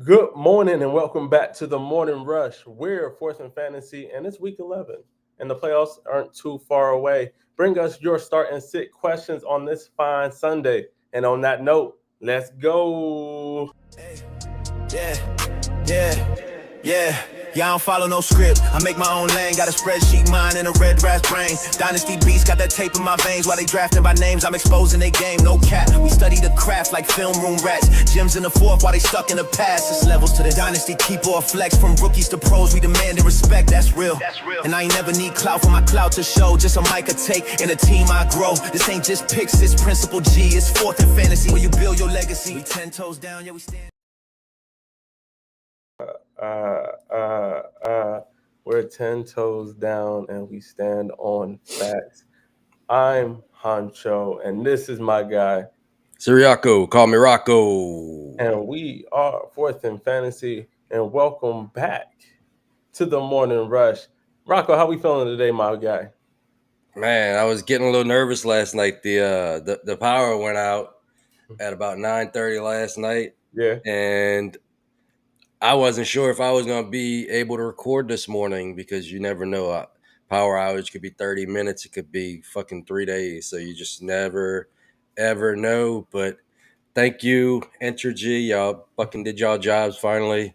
Good morning and welcome back to the Morning Rush. We're fourth in fantasy and it's week 11 and the playoffs aren't too far away. Bring us your start and sit questions on this fine Sunday. And on that note, let's go. Yeah, yeah, yeah. Yeah, I don't follow no script. I make my own lane. Got a spreadsheet mind and a red brass brain. Dynasty beats got that tape in my veins. While they drafting by names, I'm exposing their game. No cap. We study the craft like film room rats. Gyms in the fourth while they stuck in the past. It's levels to the dynasty. Keep or flex. From rookies to pros, we demand and respect. That's real. And I ain't never need clout for my clout to show. Just a mic I take and a team I grow. This ain't just picks, it's principle G. It's fourth in fantasy where you build your legacy. We 10 toes down, yeah, we stand. Uh, uh, uh, we're 10 toes down and we stand on facts. I'm Huncho and this is my guy. Rocco, call me Rocco. And we are fourth in fantasy and welcome back to the Morning Rush. Rocco, how we feeling today, my guy? Man, I was getting a little nervous last night. The power went out at about 9:30 last night, Yeah. and I wasn't sure if I was going to be able to record this morning because you never know. A power outage could be 30 minutes, it could be fucking 3 days, so you just never ever know. But thank you, Entergy. Y'all fucking did y'all jobs finally.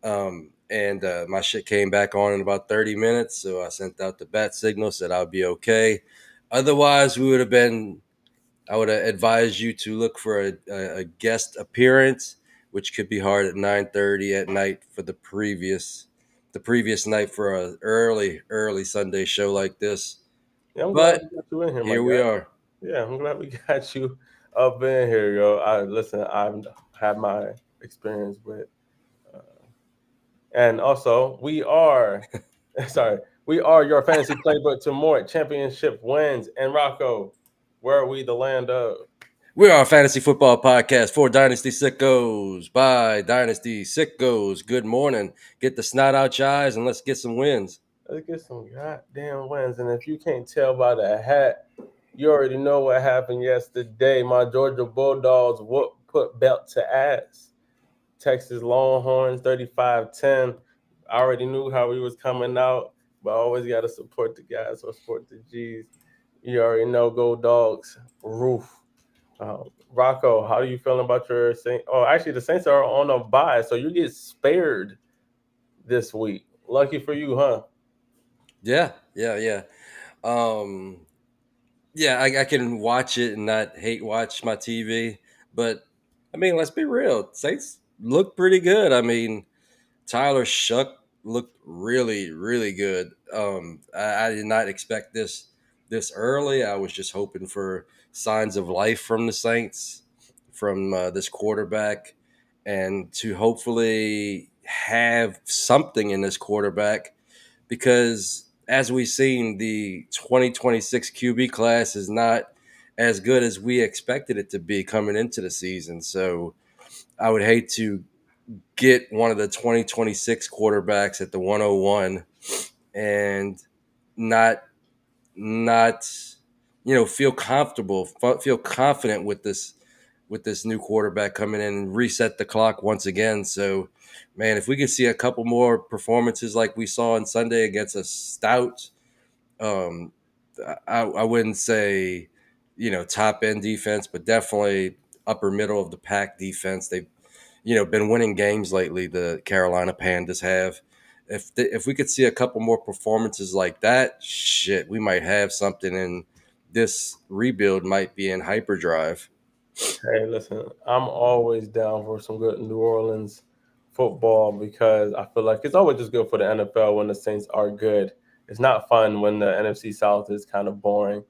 And my shit came back on in about 30 minutes. So I sent out the bat signal, said I'll be okay. Otherwise, I would have advised you to look for a guest appearance, which could be hard at 9:30 at night for the previous night for a early Sunday show like this. Yeah, I'm glad But we got you in here, my here we guy. are. Yeah, I'm glad we got you up in here, yo. I've had my experience with, uh, and also we are, sorry, we are your fantasy playbook to more championship wins. And Rocco, where are we? The land of. We are a fantasy football podcast for Dynasty Sickos by Dynasty Sickos. Good morning. Get the snot out your eyes and let's get some wins. Let's get some goddamn wins. And if you can't tell by the hat, you already know what happened yesterday. My Georgia Bulldogs put belt to ass. Texas Longhorns 35-10. I already knew how we was coming out, but I always got to support the guys or support the G's. You already know, go Dogs, roof. Rocco, how are you feeling about your Saints? Oh, actually, the Saints are on a bye, so you get spared this week. Lucky for you, huh? Yeah. Um, yeah, I can watch it and not hate watch my TV. But I mean, let's be real. Saints look pretty good. I mean, Tyler Shuck looked really good. I did not expect this early. I was just hoping for signs of life from the Saints, from this quarterback, and to hopefully have something in this quarterback because as we've seen, the 2026 QB class is not as good as we expected it to be coming into the season. So I would hate to get one of the 2026 quarterbacks at the 101 and not not feel comfortable, feel confident with this new quarterback coming in and reset the clock once again. So, man, if we could see a couple more performances like we saw on Sunday against a stout, um, I wouldn't say, top end defense, but definitely upper middle of the pack defense. They've, been winning games lately. The Carolina Pandas have. If we could see a couple more performances like that, shit, we might have something. And this rebuild might be in hyperdrive. Hey, listen, I'm always down for some good New Orleans football because I feel like it's always just good for the NFL when the Saints are good. It's not fun when the NFC South is kind of boring.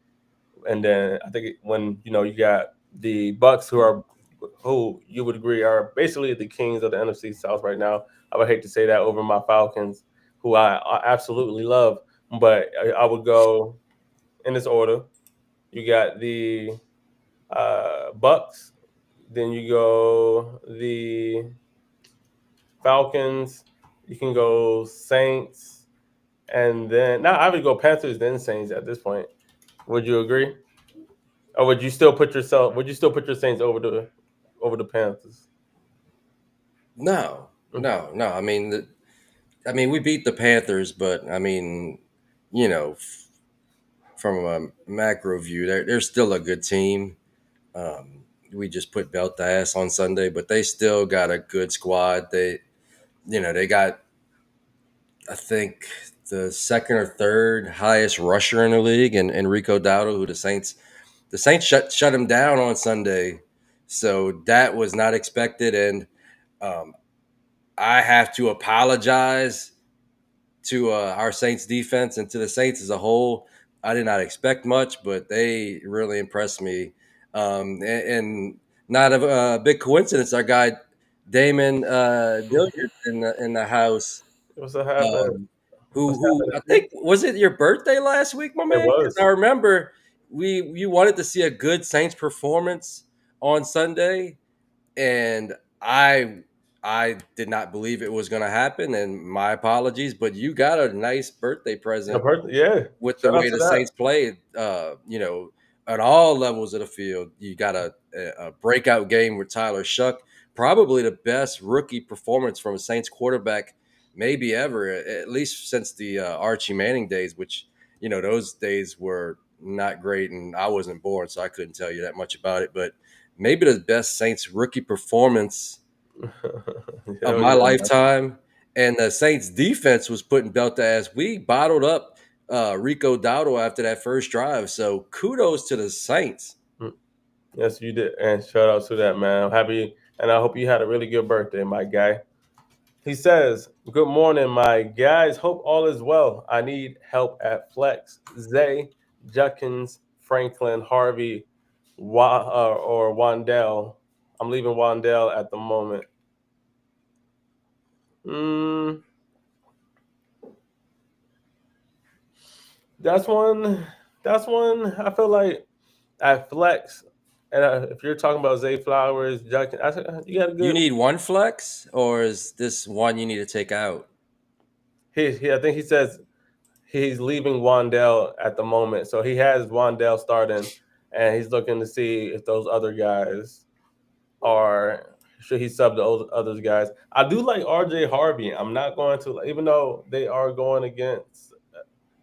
And then I think when you got the Bucks who you would agree are basically the kings of the NFC South right now. I would hate to say that over my Falcons, who I absolutely love, but I would go in this order. You got the Bucks, then you go the Falcons, you can go Saints, and then now I would go Panthers then Saints at this point. Would you agree? Or would you still put your Saints over the Panthers? No, Mhm. no. I mean, we beat the Panthers, but I mean, you know, from a macro view, they're still a good team. We just put belt to ass on Sunday, but they still got a good squad. They got, I think, the second or third highest rusher in the league, and Enrico Dowdle, who the Saints shut him down on Sunday, so that was not expected, and um, I have to apologize to our Saints defense and to the Saints as a whole. I did not expect much, but they really impressed me. And not a big coincidence, our guy Damon Dilliard in the house, What's happening? um, What's who happening? I think, was it your birthday last week, my It man? Because I was. remember you wanted to see a good Saints performance on Sunday, and I did not believe it was going to happen, and my apologies, but you got a nice birthday A present birthday, yeah. with the Shout out way to the that. Saints played. At all levels of the field, you got a breakout game with Tyler Shuck, probably the best rookie performance from a Saints quarterback maybe ever, at least since the Archie Manning days, which those days were not great, and I wasn't born, so I couldn't tell you that much about it. But maybe the best Saints rookie performance of Hell my yeah, man. lifetime. And the Saints defense was putting belt to ass. We bottled up Rico Dowdle after that first drive. So kudos to the Saints. Mm. Yes, you did. And shout out to that, man. I'm happy. And I hope you had a really good birthday, my guy. He says, "Good morning, my guys. Hope all is well. I need help at Flex. Zay, Judkins, Franklin, Harvey, or Wandell. I'm leaving Wandell at the moment. Mm, that's one. That's one. I feel like at Flex, and if you're talking about Zay Flowers, Judkins, you got a You good. need one flex, or is this one you need to take out? I think he says he's leaving Wandell at the moment. So he has Wandell starting, and he's looking to see if those other guys are should he sub those other guys. I do like RJ Harvey. I'm not going to, even though they are going against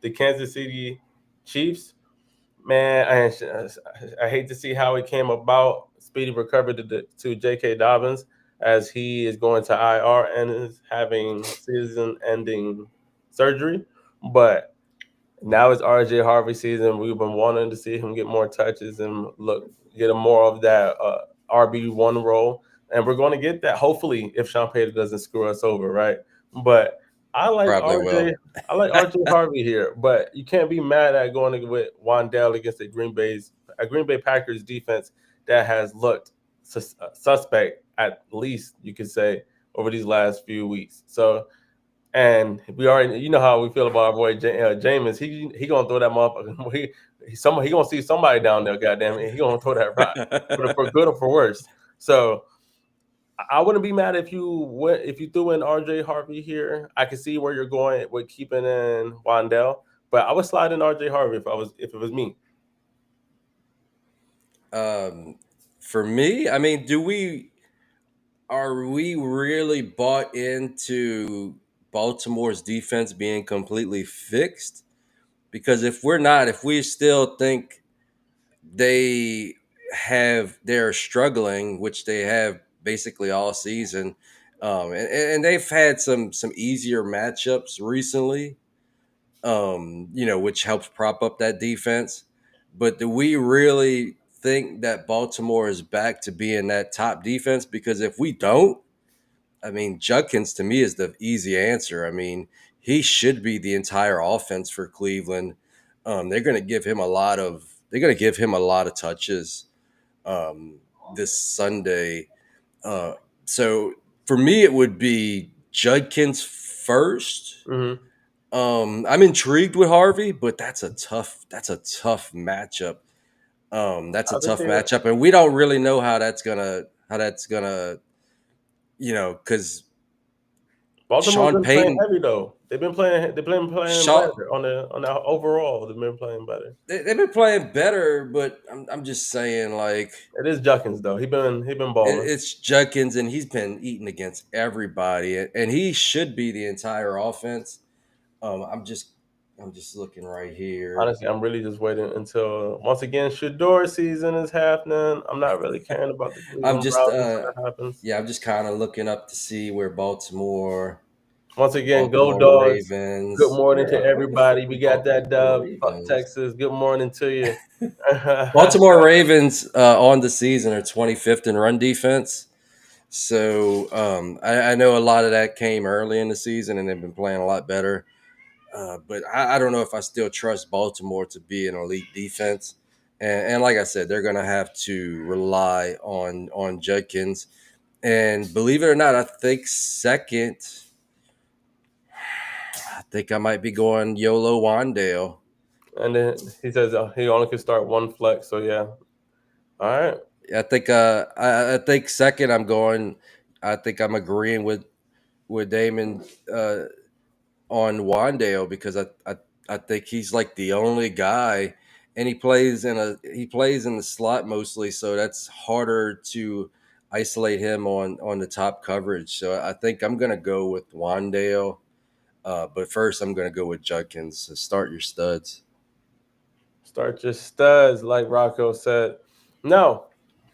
the Kansas City Chiefs. Man, I hate to see how it came about. Speedy recovery to J.K. Dobbins as he is going to IR and is having season-ending surgery. But now it's RJ Harvey season. We've been wanting to see him get more touches and get him more of that RB1 role, and we're going to get that hopefully if Sean Payton doesn't screw us over, right? But I like Probably RJ. will. I like RJ Harvey here, but you can't be mad at going with Wandell against a Green Bay Packers defense that has looked suspect, at least you could say, over these last few weeks. So, and we already, you know how we feel about our boy Jameis. He gonna throw that motherfucker. He gonna see somebody down there. Goddamn it, he gonna throw that rock for good or for worse. So I wouldn't be mad if you threw in RJ Harvey here. I can see where you're going with keeping in Wandell, but I would slide in RJ Harvey if it was me. um, for me, I mean, are we really bought into Baltimore's defense being completely fixed? Because if we're not, if we still think they're struggling, which they have basically all season. And they've had some easier matchups recently, which helps prop up that defense. But do we really think that Baltimore is back to being that top defense? Because if we don't, I mean, Judkins to me is the easy answer. I mean, he should be the entire offense for Cleveland. They're going to give him a lot of touches this Sunday. Uh, so for me, it would be Judkins first. Hmm. I'm intrigued with Harvey, but that's a tough matchup. That's a I think tough matchup, and we don't really know how that's gonna because Baltimore's Sean been playing Payton. heavy though. They've been playing Sean, better on the overall. They've been playing better. they've been playing better, but I'm just saying, like, It is Juckins though. He been balling. it's Judkins, and he's been eating against everybody, and he should be the entire offense. I'm just looking right here. Honestly, I'm really just waiting until once again Shador season is happening. I'm not really caring about the I'm Cleveland just Browns until that happens. yeah, I'm just kind of looking up to see where Once again, go Baltimore dogs. Good Ravens. morning to Where the fuck everybody. We is got that Baltimore dub. Fuck Ravens? Texas. Good morning to you. Baltimore Ravens on the season are 25th in run defense. So I know a lot of that came early in the season, and they've been playing a lot better. But I don't know if I still trust Baltimore to be an elite defense. And like I said, they're going to have to rely on Judkins. And believe it or not, I think I might be going YOLO Wandale. And then he says he only can start one flex. So yeah. All right. I think second I'm going. I think I'm agreeing with Damon on Wandale because I think he's like the only guy, and he plays in the slot mostly, so that's harder to isolate him on the top coverage. So I think I'm gonna go with Wandale, but first I'm gonna go with Judkins. So start your studs. Start your studs, like Rocco said. Now,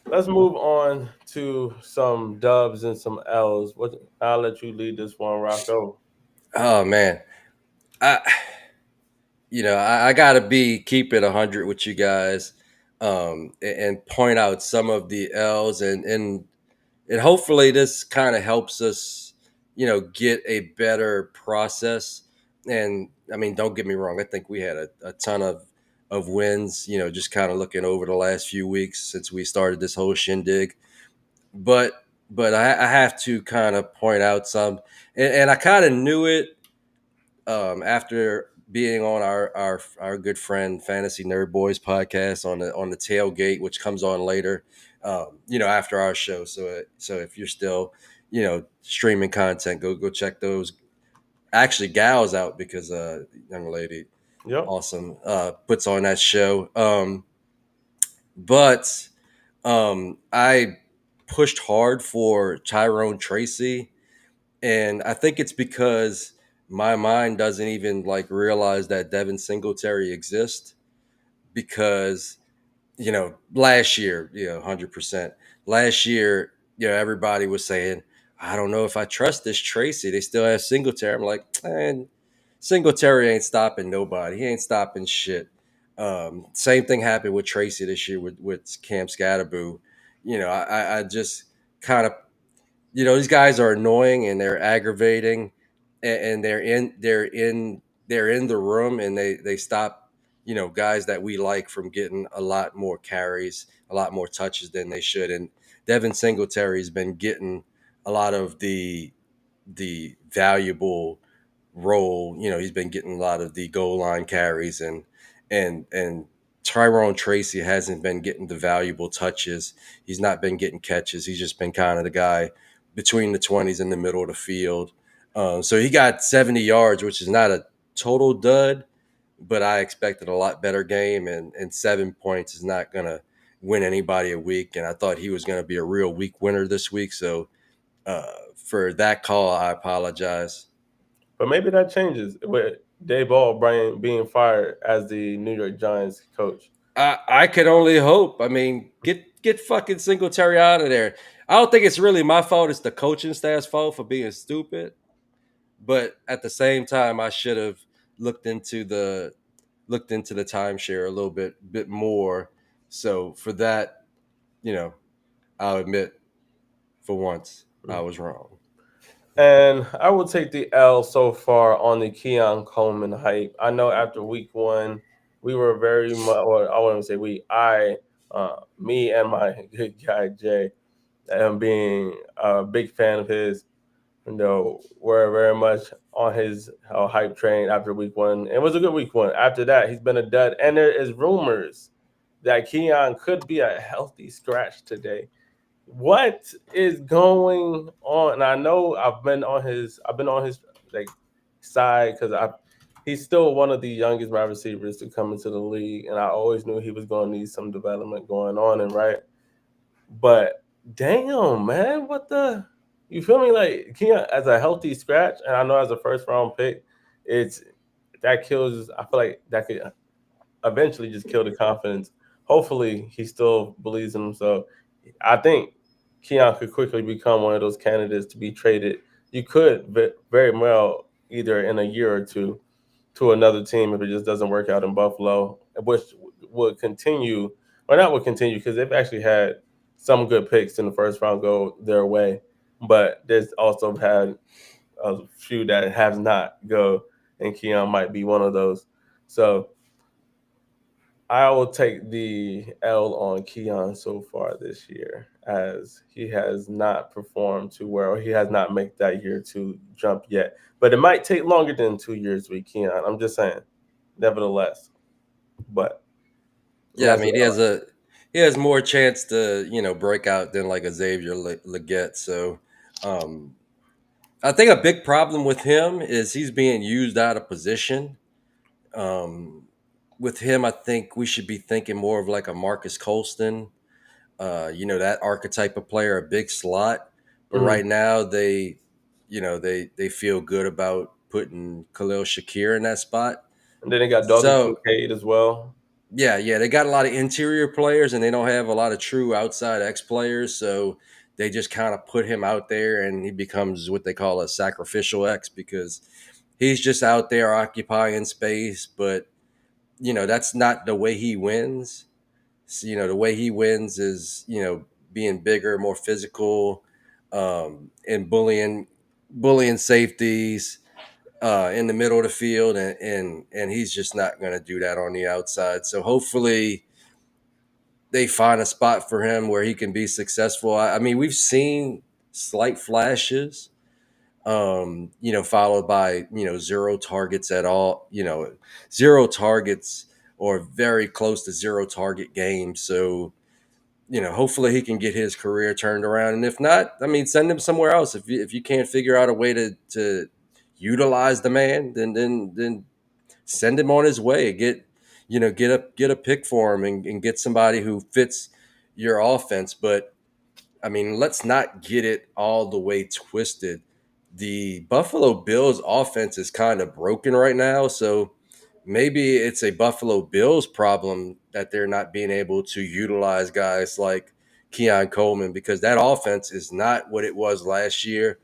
let's move on to some dubs and some L's. I'll let you lead this one, Rocco. Oh man, I I gotta be keep it 100 with you guys, and point out some of the L's, and hopefully this kind of helps us, get a better process. And I mean, don't get me wrong, I think we had a ton of wins, just kind of looking over the last few weeks since we started this whole shindig. But I have to kind of point out some, and I kind of knew it after being on our good friend Fantasy Nerd Boys podcast on the tailgate, which comes on later, after our show. So if you're still, streaming content, go check those actually gals out because young lady, Yep. awesome, puts on that show. But I pushed hard for Tyrone Tracy, and I think it's because my mind doesn't even like realize that Devin Singletary exists because last year, 100%. Last year, everybody was saying, I don't know if I trust this Tracy. They still have Singletary. I'm like, man, Singletary ain't stopping nobody. He ain't stopping shit. Same thing happened with Tracy this year with Cam Scatterboo. I just kind of, these guys are annoying and they're aggravating, and they're in the room, and they stop guys that we like from getting a lot more carries, a lot more touches than they should. And Devin Singletary's been getting a lot of the valuable role. He's been getting a lot of the goal line carries, and Tyrone Tracy hasn't been getting the valuable touches. He's not been getting catches. He's just been kind of the guy between the 20s and the middle of the field. So he got 70 yards, which is not a total dud, but I expected a lot better game, and 7 points is not going to win anybody a week. And I thought he was going to be a real week winner this week. So for that call, I apologize. But maybe that changes with Dave Ball being fired as the New York Giants coach. I could only hope. I mean, get fucking Singletary out of there. I don't think it's really my fault. It's the coaching staff's fault for being stupid. But at the same time, I should have looked into the timeshare a little bit more. So for that, I'll admit for once I was wrong. And I will take the L so far on the Keon Coleman hype. I know after week one, we were very much, or I wouldn't say we, me and my good guy Jay, and being a big fan of his, were very much on his hype train after week one. It was a good week one. After that, he's been a dud. And there is rumors that Keon could be a healthy scratch today. What is going on? And I know I've been on his like side because I he's still one of the youngest wide receivers to come into the league, and I always knew he was going to need some development going on. And right, but damn, man, what the? You feel me? Like Keon as a healthy scratch, and I know as a first round pick, it's that kills. I feel like that could eventually just kill the confidence. Hopefully, he still believes in himself. I think Keon could quickly become one of those candidates to be traded. You could very well either in a year or two to another team if it just doesn't work out in Buffalo, which would continue, or not would continue, because they've actually had some good picks in the first round go their way, but there's also had a few that have not go, and Keon might be one of those. So I will take the L on Keon so far this year, as he has not performed too well. He has not made that year to jump yet, but it might take longer than 2 years with Keon. I'm just saying, nevertheless. But Yeah, I that's mean he has more chance to break out than like a Xavier Leggett. So um, I think a big problem with him is he's being used out of position. Um, with him, I think we should be thinking more of like a Marcus Colston, that archetype of player, a big slot. But mhm. right now, they feel good about putting Khalil Shakir in that spot. And then they got Dalton So Kincaid as well. yeah, they got a lot of interior players, and they don't have a lot of true outside X players. So they just kind of put him out there, and he becomes what they call a sacrificial X because he's just out there occupying space. But that's not the way he wins. So, the way he wins is being bigger, more physical, and bullying safeties in the middle of the field, and he's just not going to do that on the outside. So hopefully they find a spot for him where he can be successful. I mean, we've seen slight flashes, followed by zero targets at all, zero targets or very close to zero target games. So hopefully he can get his career turned around. And if not, I mean, send him somewhere else. If you can't figure out a way to utilize the man, then send him on his way. Get a pick for him and get somebody who fits your offense. But I mean, let's not get it all the way twisted. The Buffalo Bills offense is kind of broken right now, so maybe it's a Buffalo Bills problem that they're not being able to utilize guys like Keon Coleman because that offense is not what it was last year.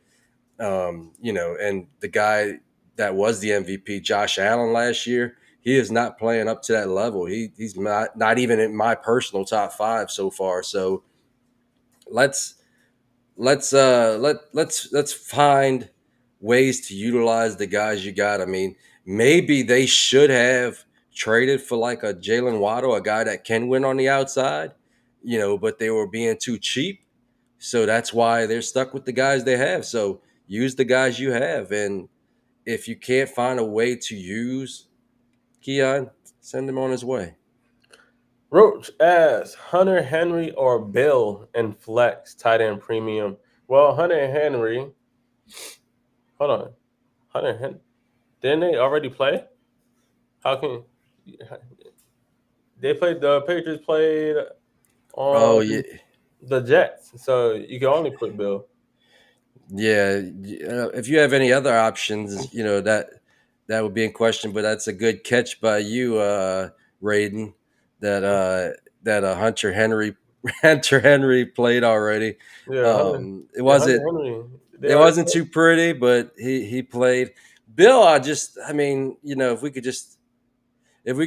And the guy that was the MVP, Josh Allen, last year, he is not playing up to that level. He's not even in my personal top five so far. So let's let's find ways to utilize the guys you got. I mean, maybe they should have traded for like a Jalen Waddle, a guy that can win on the outside, but they were being too cheap. So that's why they're stuck with the guys they have. So use the guys you have. And if you can't find a way to use Keon, send him on his way. Roach asks Hunter Henry or Bill in flex tight end premium. Well, Hunter Henry, hold on, Hunter Henry, didn't they already play? How can they played? The Patriots played Oh on yeah. the Jets, so you can only put Bill. Yeah, if you have any other options, that would be in question. But that's a good catch by you, Raiden. That Hunter Henry Hunter Henry played already. Yeah, Hunter. It Yeah, Hunter wasn't Henry. They it already wasn't played. too pretty, but he played. Bill, I mean, if we could just if we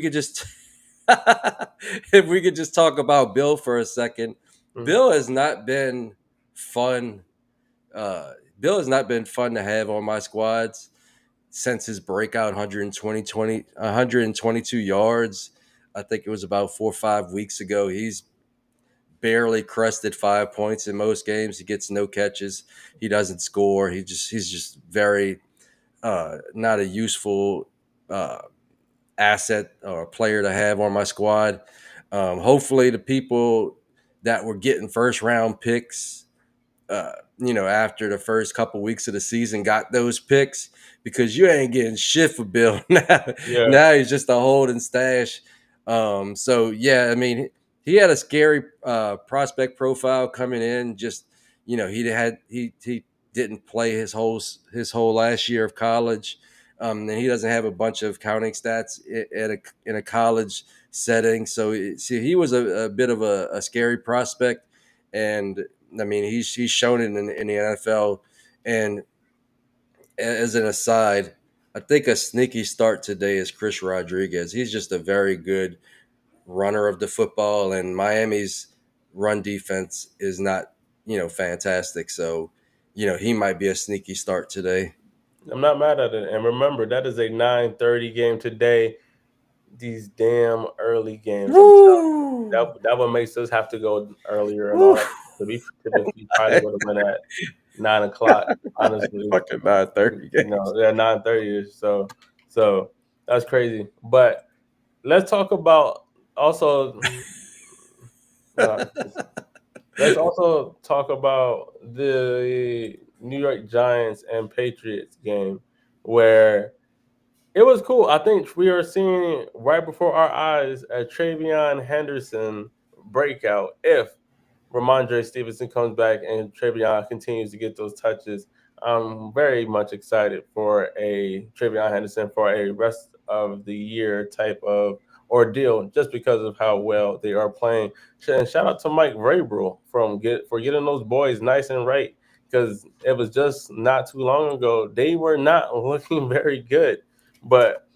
could just talk about Bill for a second. Mhm. Bill has not been fun uh, Bill has not been fun to have on my squads since his breakout 122 yards. I think it was about 4 or 5 weeks ago. He's barely crested 5 points in most games. He gets no catches. He doesn't score. He's just very not a useful uh, asset or player to have on my squad. Hopefully, the people that were getting first round picks, after the first couple weeks of the season, got those picks because you ain't getting shit for Bill now. Yeah, Now he's just a hold and stash. So yeah, I mean, he had a scary prospect profile coming in. Just he didn't play his whole last year of college. And he doesn't have a bunch of counting stats in a college setting. So see, he was a bit of a scary prospect, and I mean, he's shown it in the NFL. And as an aside, I think a sneaky start today is Chris Rodriguez. He's just a very good runner of the football, and Miami's run defense is not, fantastic. So, he might be a sneaky start today. I'm not mad at it. And remember, that is a 9:30 game today. These damn early games. I'm telling you, Woo! that what makes us have to go earlier and Woo! all that. So we typically probably would have been at 9 o'clock. Honestly, Fucking 9:30 games. yeah, 9:30 ish. So that's crazy. But let's talk about also. Uh, let's also talk about the New York Giants and Patriots game, where it was cool. I think we are seeing right before our eyes a Travion Henderson breakout. If Ramondre Stevenson comes back and Travion continues to get those touches, I'm very much excited for a Travion Henderson for a rest of the year type of ordeal, just because of how well they are playing. And shout out to Mike Vrabel for getting those boys nice and right, because it was just not too long ago they were not looking very good, but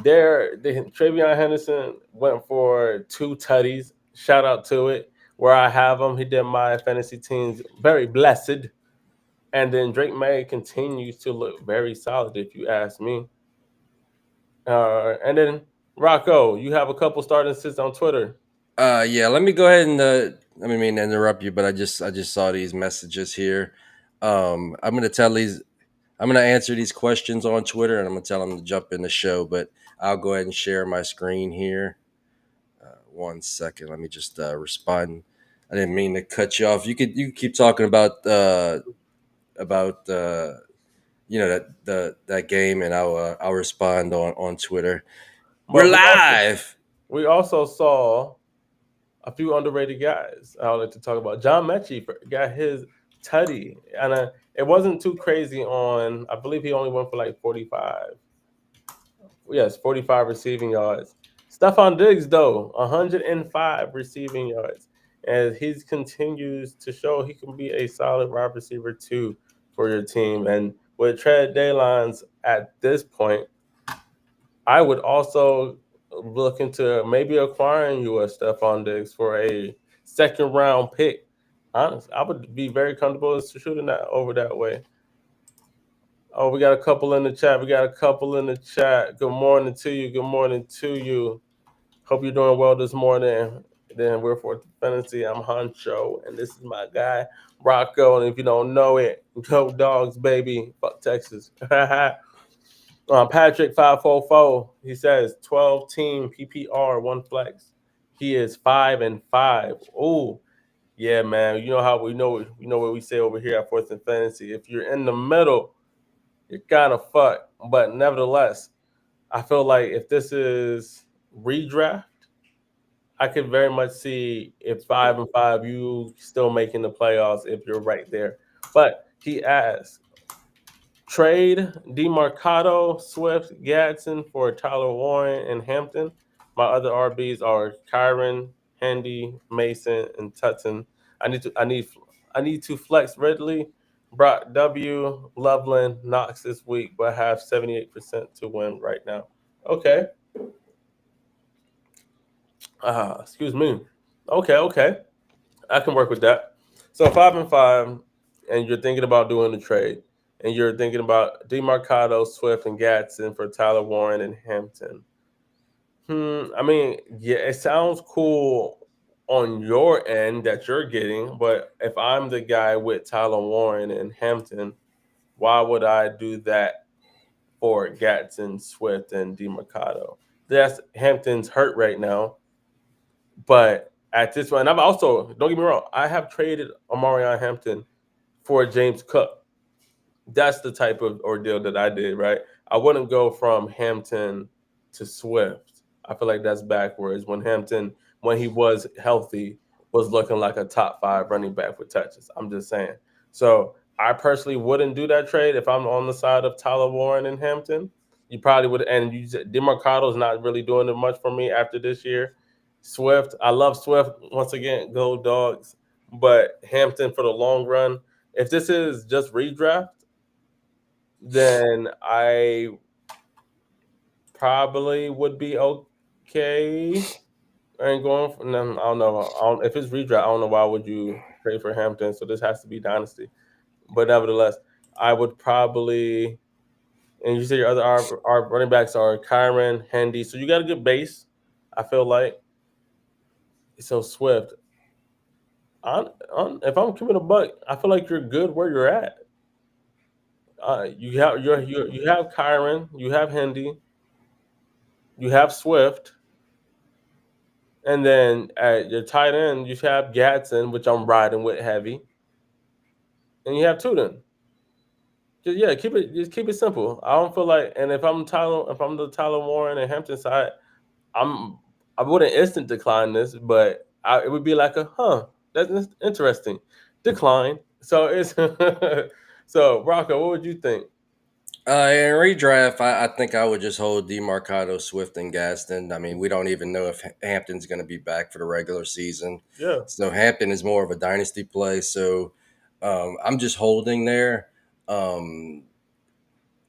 Travion Henderson went for two tutties. Shout out to it. Where I have him, he did my fantasy teams very blessed. And then Drake May continues to look very solid, if you ask me. And then Rocco, you have a couple starting sits on Twitter. Yeah, let me go ahead and I mean to interrupt you, but I just saw these messages here. I'm gonna tell these I'm gonna answer these questions on Twitter, and I'm gonna tell them to jump in the show. But I'll go ahead and share my screen here. 1 second, let me just respond. I didn't mean to cut you off. You could keep talking about that game, and I'll respond on Twitter. We're But live. we also saw a few underrated guys I would like to talk about. John Mechie got his tutty, and it wasn't too crazy on. I believe he only went for like 45. Yes, 45 receiving yards. Stephon Diggs, though, 105 receiving yards. And he continues to show he can be a solid wide receiver, too, for your team. And with trade deadlines at this point, I would also look into maybe acquiring you a Stephon Diggs for a second round pick. Honestly, I would be very comfortable shooting that over that way. Oh, we got a couple in the chat. We got a couple in the chat. Good morning to you. Good morning to you. Hope you're doing well this morning. Then we're for Fantasy. I'm Huncho, and this is my guy Rocco. And if you don't know it, go Dogs, baby. Fuck Texas. Patrick 544. He says 12 team PPR, one flex. He is 5-5. Oh, yeah, man. You know how we know what we say over here at Fourth and Fantasy. If you're in the middle, you're kind of fucked. But nevertheless, I feel like if this is redraft, I could very much see if 5-5, you still making the playoffs if you're right there. But he asks, trade DeMarcado, Swift, Gadsden for Tyler Warren and Hampton. My other RBs are Kyron, Handy, Mason, and Tutton. I need to I need I need to flex Ridley, Brock W, Loveland, Knox this week, but I have 78% to win right now. Okay. Excuse me. Okay. I can work with that. So 5-5, and you're thinking about doing the trade, and you're thinking about Demarcado, Swift, and Gadsden for Tyler Warren and Hampton. I mean, yeah, it sounds cool on your end that you're getting, but if I'm the guy with Tyler Warren and Hampton, why would I do that for Gadsden, Swift, and Demarcado? That's Hampton's hurt right now, but at this point. And I've also, don't get me wrong, I have traded Omarion Hampton for James Cook. That's the type of ordeal that I did, right? I wouldn't go from Hampton to Swift. I feel like that's backwards. When Hampton, when he was healthy, was looking like a top five running back with touches. I'm just saying. So I personally wouldn't do that trade if I'm on the side of Tyler Warren and Hampton. You probably would, and you Demarcado's not really doing it much for me after this year. Swift, I love Swift once again. Go Dogs, but Hampton for the long run. If this is just redraft, then I probably would be okay. And going from them, I don't know. If it's redraft, I don't know why would you trade for Hampton. So this has to be dynasty. But nevertheless, I would probably. And you say your other our running backs are Kyron, Hendy. So you got a good base. I feel like so Swift. If I'm keeping a buck, I feel like you're good where you're at. You have Kyron, you have Hendy, you have Swift. And then at your tight end, you have Gatson, which I'm riding with heavy, and you have Tuden. Just keep it simple. I don't feel like, and if I'm the Tyler Warren and Hampton side, I'm, I wouldn't instant decline this, but it would be like that's interesting, decline. So it's so Rocco, what would you think? In redraft, I think I would just hold DeMarcado, Swift, and Gaston. I mean, we don't even know if Hampton's going to be back for the regular season. Yeah, So Hampton is more of a dynasty play. So I'm just holding there. Um,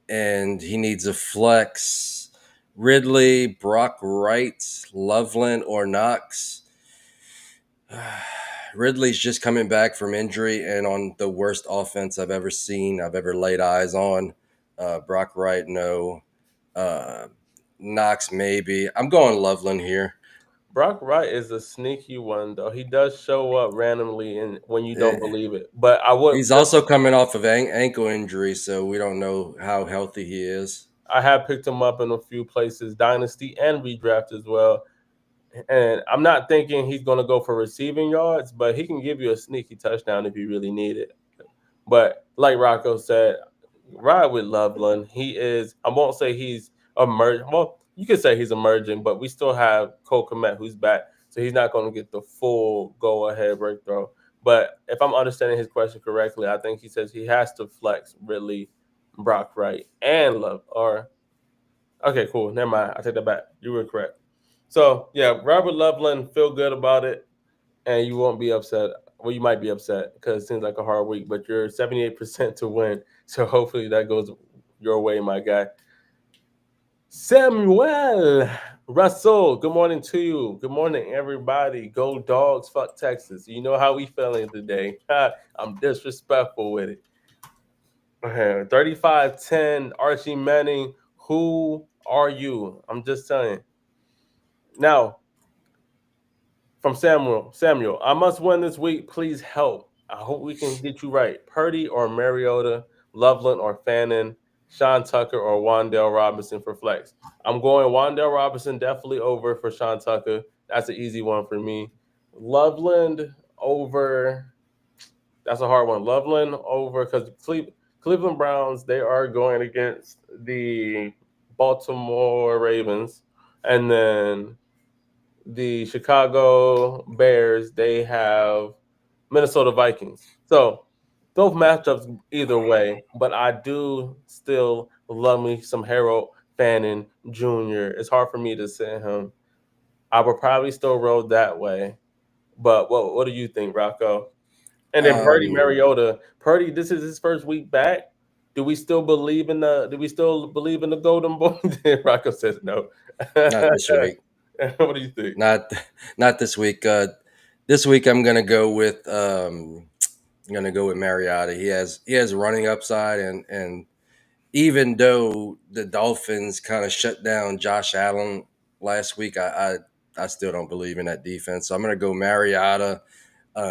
and he needs a flex. Ridley, Brock Wright, Loveland, or Knox. Ridley's just coming back from injury and on the worst offense I've ever seen, I've ever laid eyes on. Brock Wright, no. Uh, Knox, maybe. I'm going Loveland here. Brock Wright is a sneaky one though. He does show up randomly and when you don't Eh, believe it. But I would He's just also coming off of ankle injury, so we don't know how healthy he is. I have picked him up in a few places, dynasty and redraft as well. And I'm not thinking he's going to go for receiving yards, but he can give you a sneaky touchdown if you really need it. But like Rocco said, ride with Loveland. He is. I won't say he's emerging. Well, you could say he's emerging, but we still have Cole Kmet who's back, so he's not going to get the full go ahead breakthrough. But if I'm understanding his question correctly, I think he says he has to flex Ridley, Brock Wright, and Love. Or okay, cool. Never mind. I take that back. You were correct. So yeah, Robert Loveland, feel good about it, and you won't be upset. Well, you might be upset because it seems like a hard week, but you're 78% to win. So hopefully that goes your way, my guy. Samuel Russell, good morning to you. Good morning, everybody. Go Dogs, fuck Texas. You know how we feeling today. I'm disrespectful with it. 35-10, Archie Manning. Who are you? I'm just saying. Now, from Samuel, I must win this week. Please help. I hope we can get you right. Purdy or Mariota, Loveland or Fannin, Sean Tucker or Wandale Robinson for flex. I'm going Wandale Robinson definitely over for Sean Tucker. That's an easy one for me. Loveland over. That's a hard one. Loveland over because Cleveland Browns, they are going against the Baltimore Ravens. And then the Chicago Bears, they have Minnesota Vikings. So both matchups either way, but I do still love me some Harold Fannin Jr. It's hard for me to sit him. I would probably still roll that way. But what do you think, Rocco? And then Purdy Um, Mariota. Purdy, this is his first week back. Do we still believe in the Golden Boy? Rocco says no. Not this week. What do you think? Not not this week. This week I'm gonna go with I'm gonna go with Mariota. He has running upside, and even though the Dolphins kind of shut down Josh Allen last week, I still don't believe in that defense. So I'm gonna go Mariota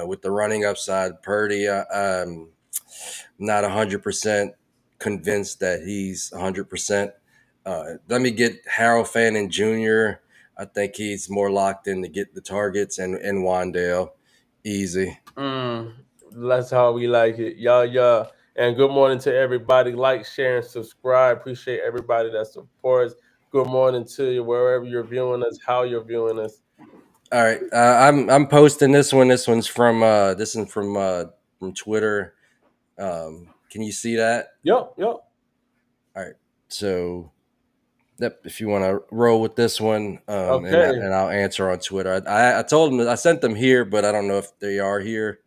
with the running upside. Purdy, not 100% convinced that he's 100%. Let me get Harold Fannin Jr. I think he's more locked in to get the targets and Wandale easy. Mm, that's how we like it. Yeah, yeah. And good morning to everybody. Like, share, and subscribe. Appreciate everybody that supports. Good morning to you wherever you're viewing us, how you're viewing us. All right, I'm posting this one. This is from Twitter. Can you see that? Yep, yep. All right, so yep, if you want to roll with this one, Okay. and I'll answer on Twitter. I told them I sent them here, but I don't know if they are here.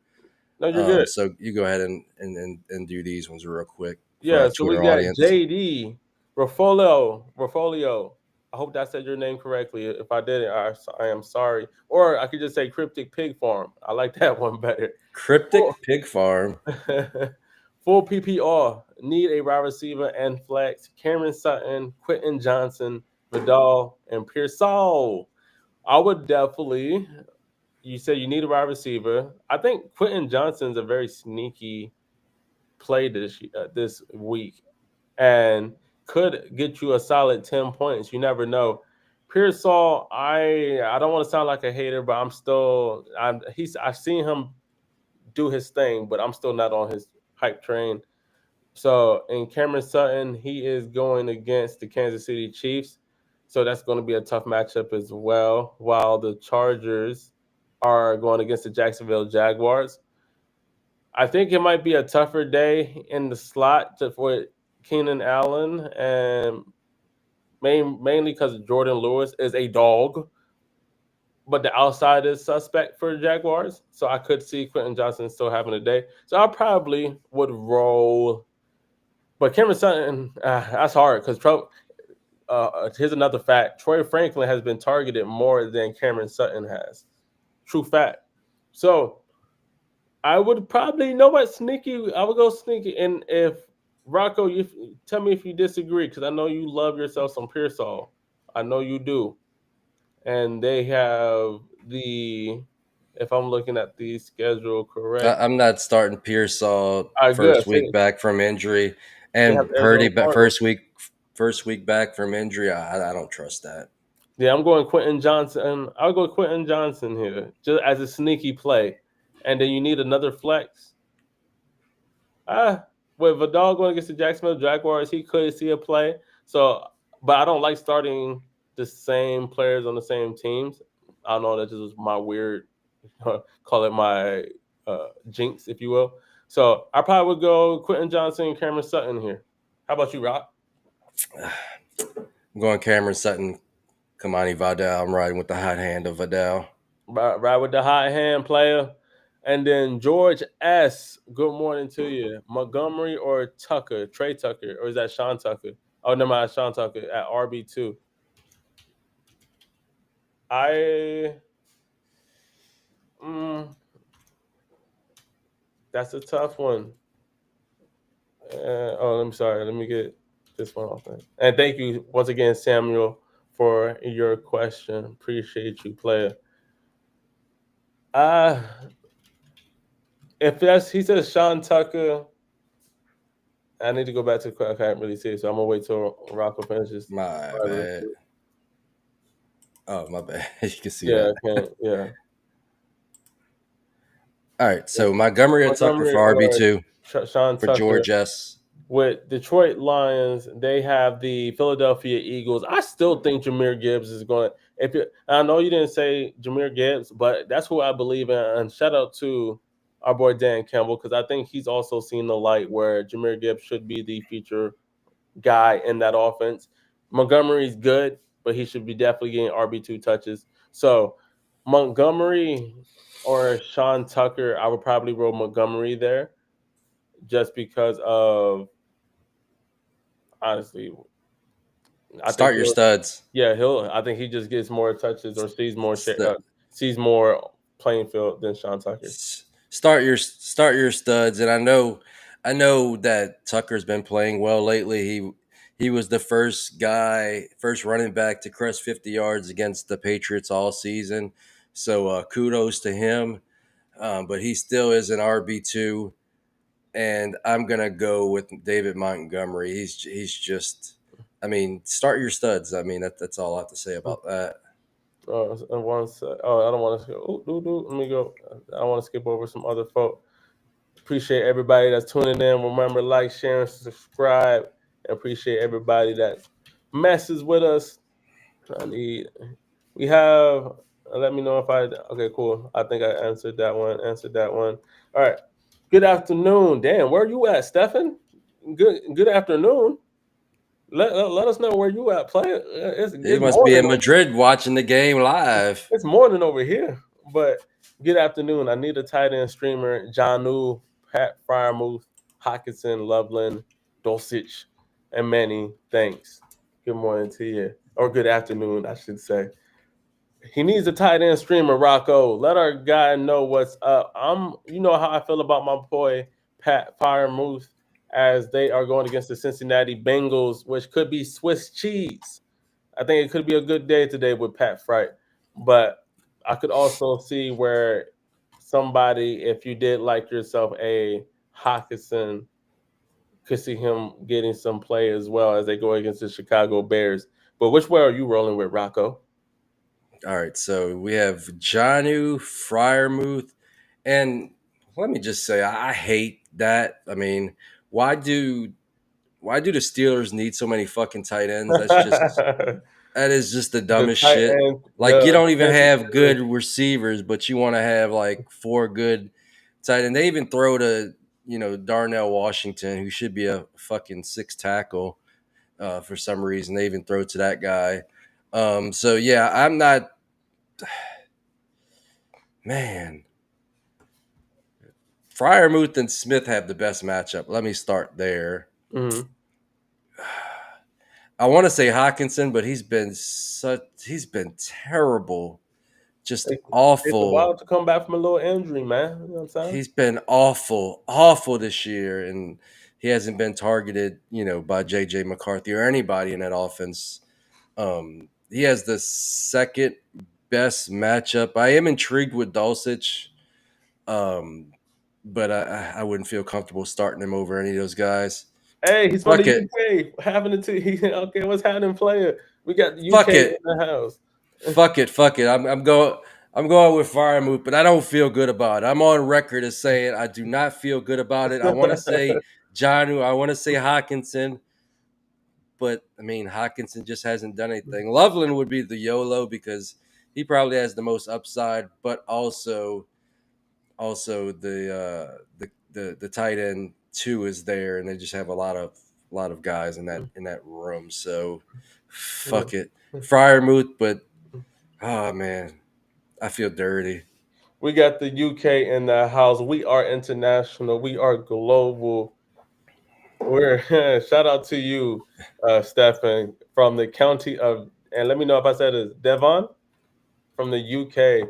No, you're good. So you go ahead and do these ones real quick for our Yeah, so we Twitter got audience. JD Rafolio. I hope that said your name correctly. If I didn't, I am sorry. Or I could just say Cryptic Pig Farm. I like that one better. Full, Cryptic Pig Farm. full PPR. Need a wide receiver and flex. Cameron Sutton, Quentin Johnson, Vidal, and Pearsall. I would definitely. You said you need a wide receiver. I think Quentin Johnson's a very sneaky play this week and could get you a solid 10 points. You never know. Pearsall, I don't want to sound like a hater, but I've seen him do his thing, but I'm still not on his hype train. So in Cameron Sutton, he is going against the Kansas City Chiefs. So that's going to be a tough matchup as well. While the Chargers are going against the Jacksonville Jaguars. I think it might be a tougher day in the slot for Keenan Allen, and mainly because Jordan Lewis is a dog, but the outside is suspect for the Jaguars. So I could see Quentin Johnson still having a day. So I probably would roll. But Cameron Sutton, that's hard because here's another fact. Troy Franklin has been targeted more than Cameron Sutton has. True fact. So I would probably know what sneaky. I would go sneaky, and if Rocco, you tell me if you disagree, because I know you love yourself some Pearsall. I know you do, and they have the. If I'm looking at the schedule correct, I'm not starting Pearsall I good. first week back from injury, They have and Arizona Purdy but Cardinals. first week back from injury. I don't trust that. Yeah, I'm going Quentin Johnson. I'll go Quentin Johnson here, just as a sneaky play, and then you need another flex. Ah, with Vidal going against the Jacksonville Jaguars, he could see a play. So, but I don't like starting the same players on the same teams. I don't know. That just was my weird, call it my jinx, if you will. So I probably would go Quentin Johnson and Cameron Sutton here. How about you, Rock? I'm going Cameron Sutton, Kamani Vidal. I'm riding with the hot hand of Vidal. Right with the hot hand player. And then George S. Good morning to you. Montgomery or Tucker? Trey Tucker. Or is that Sean Tucker? Oh, never mind. Sean Tucker at RB2. I mm, that's a tough one. I'm sorry. Let me get this one off. There. And thank you once again, Samuel, for your question. Appreciate you, player. Uh if that's he says Sean Tucker, I need to go back to the. I can't really see it, so I'm gonna wait till Rocco finishes. My bad. Oh, my bad. You can see Yeah, that. I can't. Yeah, All right. So Montgomery or Tucker Montgomery for or RB2 Sean for Tucker. George S. With Detroit Lions, they have the Philadelphia Eagles. I still think Jameer Gibbs is going. I know you didn't say Jameer Gibbs, but that's who I believe in. And shout out to our boy Dan Campbell because I think he's also seen the light where Jameer Gibbs should be the feature guy in that offense. Montgomery's good, but he should be definitely getting RB2 touches. So Montgomery or Sean Tucker, I would probably roll Montgomery there just because of honestly, I think Start your studs. he'll. I think he just gets more touches or St- sees more playing field than Sean Tucker. start your studs, and I know that Tucker's been playing well lately. He was the first running back to crest 50 yards against the Patriots all season. So kudos to him. But he still is an RB2, and I'm gonna go with David Montgomery. He's just, I mean, start your studs. I mean, that's all I have to say about that. And once, I don't want to. Let me go. I want to skip over some other folk. Appreciate everybody that's tuning in. Remember, like, share, and subscribe. And appreciate everybody that messes with us. I need. We have. Let me know if I. Okay, cool. I think I answered that one. Answered that one. All right. Good afternoon. Damn, where you at, Stefan? Good afternoon. Let us know where you at. Play. He It's must be morning. in Madrid watching the game live. It's morning over here. But good afternoon. I need a tight end streamer. Janu, Pat Fryermuth, Hawkinson, Loveland, Dulcich, and Manny. Thanks. Good morning to you. Or good afternoon, I should say. He needs a tight end streamer, Rocco. Let our guy know what's up. You know how I feel about my boy Pat Fryermuth as they are going against the Cincinnati Bengals, which could be Swiss cheese. I think it could be a good day today with Pat Fright, but I could also see where somebody, if you did like yourself a Hawkinson, could see him getting some play as well as they go against the Chicago Bears. But which way are you rolling with, Rocco? All right, so we have Janu, Fryermuth, and let me just say, I hate that. I mean, why do the Steelers need so many fucking tight ends? The That is just the dumbest tight shit. end, Like you the don't even fancy have good theory. receivers, but you want to have like four good tight end. They even throw to Darnell Washington, who should be a fucking six tackle for some reason. They even throw to that guy. So yeah, I'm not. Man, Fryermuth and Smith have the best matchup. Let me start there. Mhm. I want to say Hawkinson, but he's been terrible, just It's a awful. while to come back from a little injury, man. You know what I'm saying? He's been awful, awful this year, and he hasn't been targeted, by JJ McCarthy or anybody in that offense. He has the second best matchup. I am intrigued with Dulcich, um, but I wouldn't feel comfortable starting him over any of those guys. Hey, he's from the Fuck it, UK. Having it to okay, what's happening, player? We got the UK fuck in it, the house. fuck it. I'm going with Firemouth, but I don't feel good about it. I'm on record as saying I do not feel good about it. I want to say Johnu, I want to say Hawkinson, but I mean Hawkinson just hasn't done anything. Loveland would be the YOLO because he probably has the most upside, but also the tight end two is there, and they just have a lot of guys in that room. So fuck it, Fryermuth, but oh man, I feel dirty. We got the UK in the house. We are international. We are global. We're shout out to you, Stefan, from the county of, and let me know if I said it, Devon from the UK.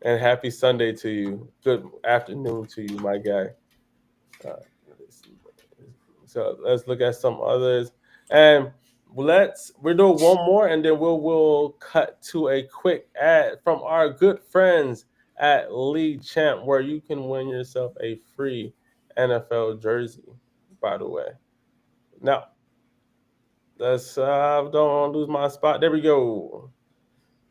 And happy Sunday to you. Good afternoon to you, my guy. Uh, so let's look at some others, and we're doing one more, and then we'll cut to a quick ad from our good friends at League Champ, where you can win yourself a free NFL jersey. By the way, now let's don't lose my spot. There we go.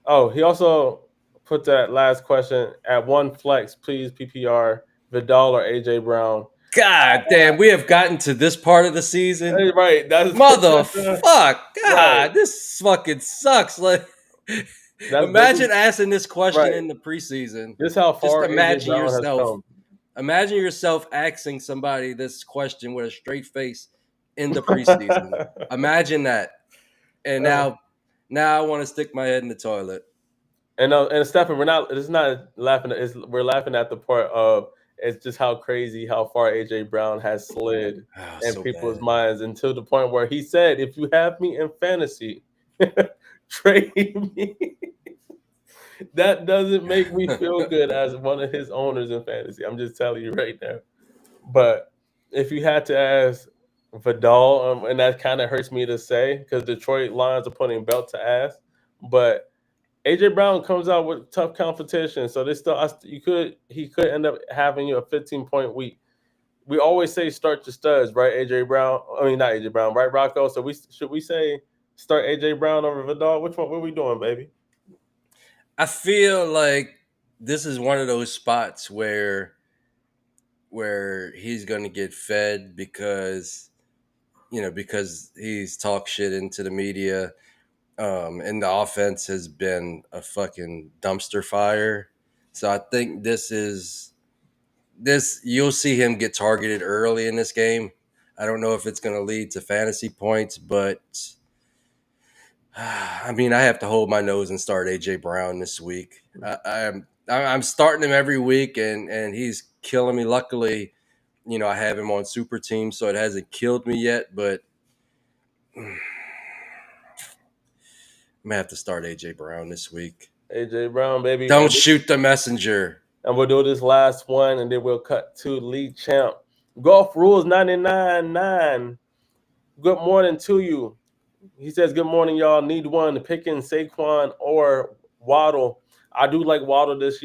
Oh, he also put that last question at one flex, please. PPR Vidal or AJ Brown. God damn, we have gotten to this part of the season. Hey, right, that's Motherfuck. right. God, this fucking sucks. Like That's imagine asking this question right. in the preseason. This is how Just far AJ imagine Brown has yourself. come. Imagine yourself asking somebody this question with a straight face in the preseason. Imagine that. And Uh, now I want to stick my head in the toilet. and Stefan, we're not. It's not laughing. We're laughing at the part of it's just how crazy how far AJ Brown has slid Oh, in so people's bad. minds until the point where he said, "If you have me in fantasy, trade me." That doesn't make me feel good as one of his owners in fantasy. I'm just telling you right now. But if you had to ask Vidal, and that kind of hurts me to say because Detroit Lions are putting belt to ass, but AJ Brown comes out with tough competition, so they still he could end up having you a 15-point week. We always say start your studs, right? AJ Brown, I mean not AJ Brown, right, Rocco? So we should we say start AJ Brown over Vidal? Which one? What are we doing, baby? I feel like this is one of those spots where he's going to get fed because because he's talked shit into the media, and the offense has been a fucking dumpster fire. So I think this you'll see him get targeted early in this game. I don't know if it's going to lead to fantasy points, but I mean, I have to hold my nose and start AJ Brown this week. I'm starting him every week, and he's killing me. Luckily, I have him on super team, so it hasn't killed me yet. But I'm gonna have to start AJ Brown this week. AJ Brown, baby. Don't shoot the messenger. And we'll do this last one, and then we'll cut to league champ. Golf Rules 99.9. Good morning to you. He says, good morning, y'all. Need one. Pickens, Saquon, or Waddle. I do like Waddle this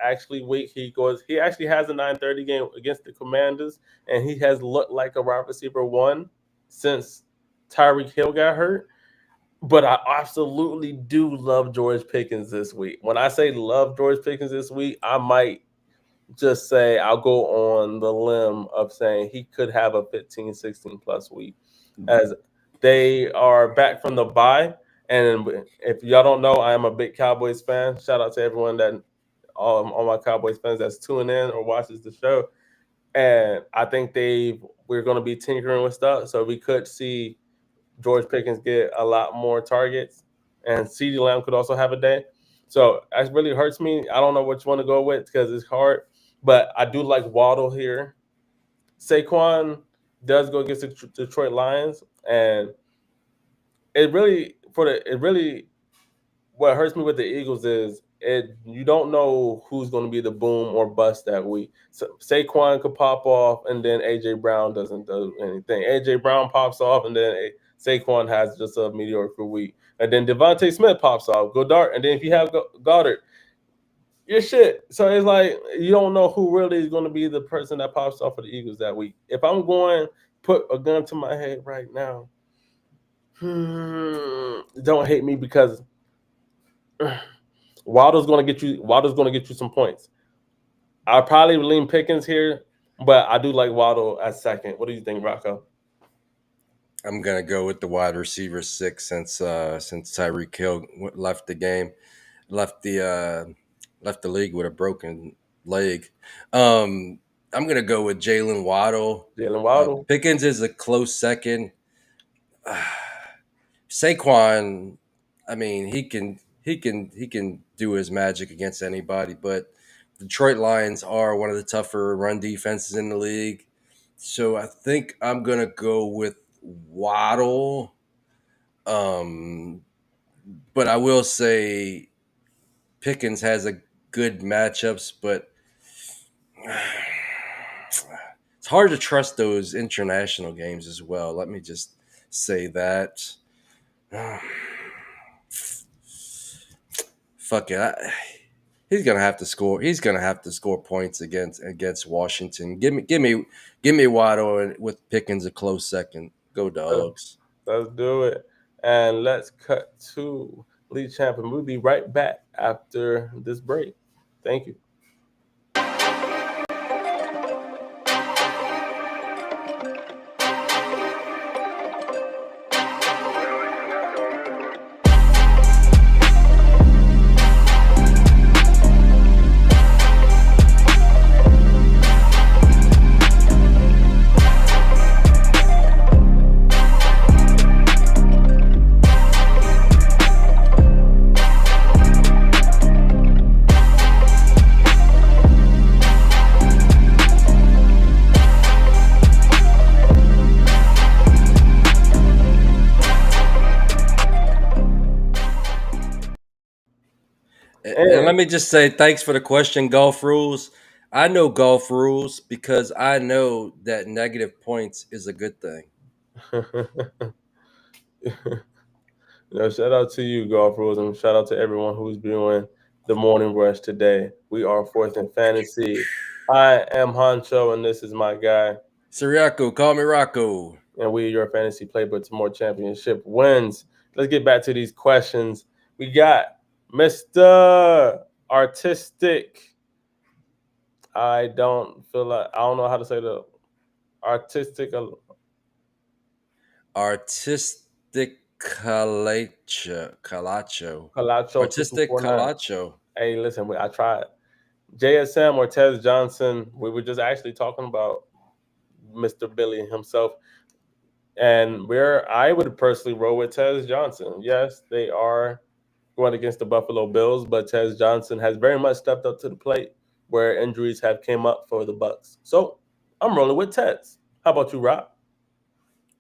actually week. He actually has a 9:30 game against the Commanders, and he has looked like a wide receiver one since Tyreek Hill got hurt. But I absolutely do love George Pickens this week. When I say love George Pickens this week, I might just say I'll go on the limb of saying he could have a 15, 16 plus week as they are back from the bye. And if y'all don't know, I am a big Cowboys fan. Shout out to everyone that all my Cowboys fans that's tuning in or watches the show. And I think we're going to be tinkering with stuff, so we could see George Pickens get a lot more targets, and CeeDee Lamb could also have a day. So that really hurts me. I don't know which one to go with because it's hard, but I do like Waddle here. Saquon does go against the Detroit Lions, and it really what hurts me with the Eagles is you don't know who's going to be the boom or bust that week. So Saquon could pop off, and then AJ Brown doesn't do anything. AJ Brown pops off, and then Saquon has just a mediocre week, and then Devontae Smith pops off, go dart, and then if you have Goddard, you're shit. So it's like you don't know who really is going to be the person that pops off for the Eagles that week. If I'm going put a gun to my head right now, don't hate me because Waddle's going to get you. Waddle's going to get you some points. I'll probably lean Pickens here, but I do like Waddle at second. What do you think, Rocco? I'm gonna go with the wide receiver 6 since Tyreek Hill left the game, left the left the league with a broken leg. I'm gonna go with Jalen Waddle. Jalen Waddle. Pickens is a close second. Saquon, I mean, he can do his magic against anybody, but Detroit Lions are one of the tougher run defenses in the league. So I think I'm gonna go with Waddle. Um, but I will say Pickens has a good matchups, but it's hard to trust those international games as well. Let me just say that. Fuck it. He's gonna have to score. He's gonna have to score points against Washington. Give me Waddle with Pickens a close second. Go Dogs. Let's do it. And let's cut to league champion. We'll be right back after this break. Thank you. And let me just say thanks for the question, Golf Rules. I know golf rules because I know that negative points is a good thing. Shout out to you, Golf Rules, and shout out to everyone who's doing the morning rush today. We are fourth in fantasy. I am Huncho, and this is my guy. Siriaco, call me Rocco. And we are your fantasy playbook to more championship wins. Let's get back to these questions. We got Mr. Artistic. I don't know how to say the artistic Artistic Calacho. Calacho Artistic 2249. Calacho. Hey, listen, I tried. JSM or Tez Johnson. We were just actually talking about Mr. Billy himself. And where I would personally roll with Tez Johnson. Yes, they are going against the Buffalo Bills, but Tez Johnson has very much stepped up to the plate where injuries have came up for the Bucks. So I'm rolling with Tez. How about you, Rob?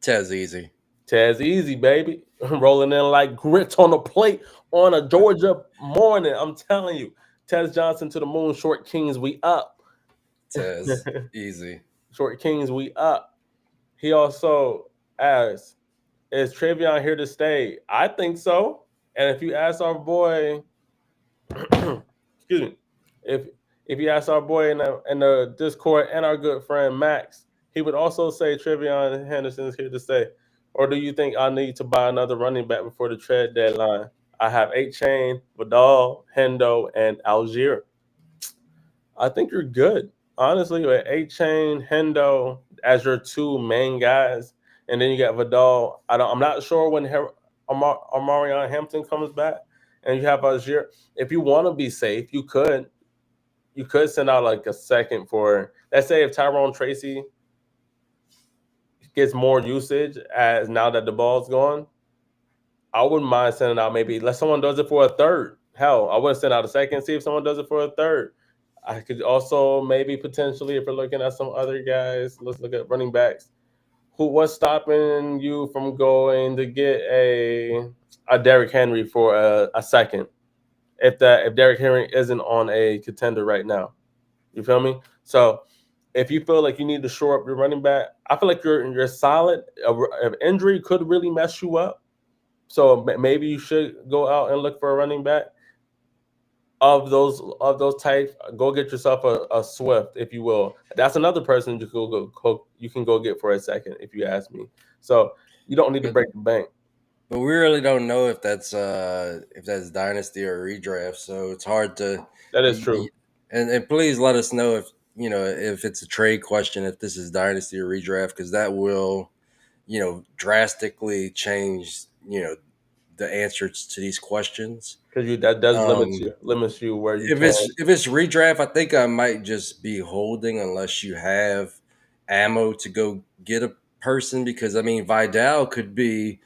Tez easy. Tez easy, baby. Rolling in like grits on the plate on a Georgia morning. I'm telling you. Tez Johnson to the moon, short kings, we up. Tez easy. Short kings, we up. He also asks, is Travion here to stay? I think so. And if you ask our boy, excuse me, if if you ask our boy in the Discord and our good friend Max, he would also say Travion Henderson is here to stay. Or do you think I need to buy another running back before the trade deadline? I have 8 Chain, Vidal, Hendo, and Algier. I think you're good. Honestly, with 8 Chain, Hendo as your two main guys, and then you got Vidal. I'm not sure when Amarion Hampton comes back, and you have Algier. If you want to be safe, you could send out like a second for. Let's say if Tyrone Tracy gets more usage as now that the ball's gone, I wouldn't mind sending out maybe let someone does it for a third. Hell, I wouldn't send out a second. See if someone does it for a third. I could also maybe potentially, if we're looking at some other guys, let's look at running backs. What's stopping you from going to get a Derrick Henry for a second? If Derrick Henry isn't on a contender right now, you feel me? So if you feel like you need to shore up your running back, I feel like you're solid. An injury could really mess you up, so maybe you should go out and look for a running back of those types. Go get yourself a Swift, if you will. That's another person you can go get for a second, if you ask me. So you don't need to But break the bank. but we really don't know if that's dynasty or redraft. So it's hard to. That is y- y- true. And please let us know if it's a trade question, if this is dynasty or redraft, because that will drastically change the answers to these questions. Because that does Um, limits you where you if can. it's redraft, I think I might just be holding unless you have ammo to go get a person, because I mean Vidal could be.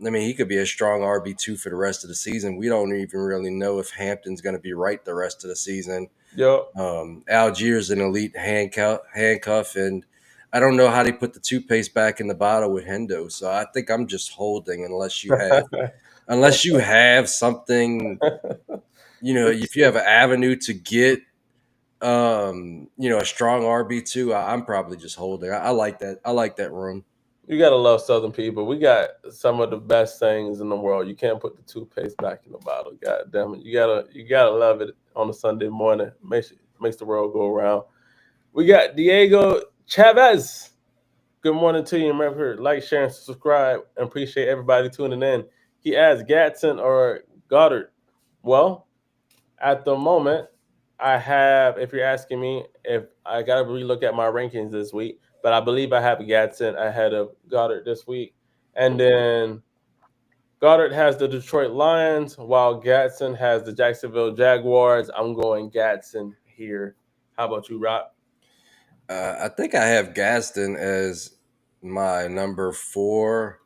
I mean, he could be a strong RB2 for the rest of the season. We don't even really know if Hampton's going to be right the rest of the season. Yo, Algier's an elite handcuff, and I don't know how they put the toothpaste back in the bottle with Hendo. So I think I'm just holding unless you have something. If you have an avenue to get a strong RB2, I'm probably just holding. I like that. I like that room. you gotta love Southern people. We got some of the best things in the world. You can't put the toothpaste back in the bottle. God damn it. You gotta love it on a Sunday morning. Makes the world go around. We got Diego Chavez. Good morning to you. Remember, like, share, and subscribe. And appreciate everybody tuning in. He asked Gatson or Goddard. Well, at the moment, I have, if you're asking me, if I got to relook at my rankings this week, but I believe I have Gatson ahead of Goddard this week. And then Goddard has the Detroit Lions, while Gatson has the Jacksonville Jaguars. I'm going Gatson here. How about you, Rob? I think I have Gaston as my number 4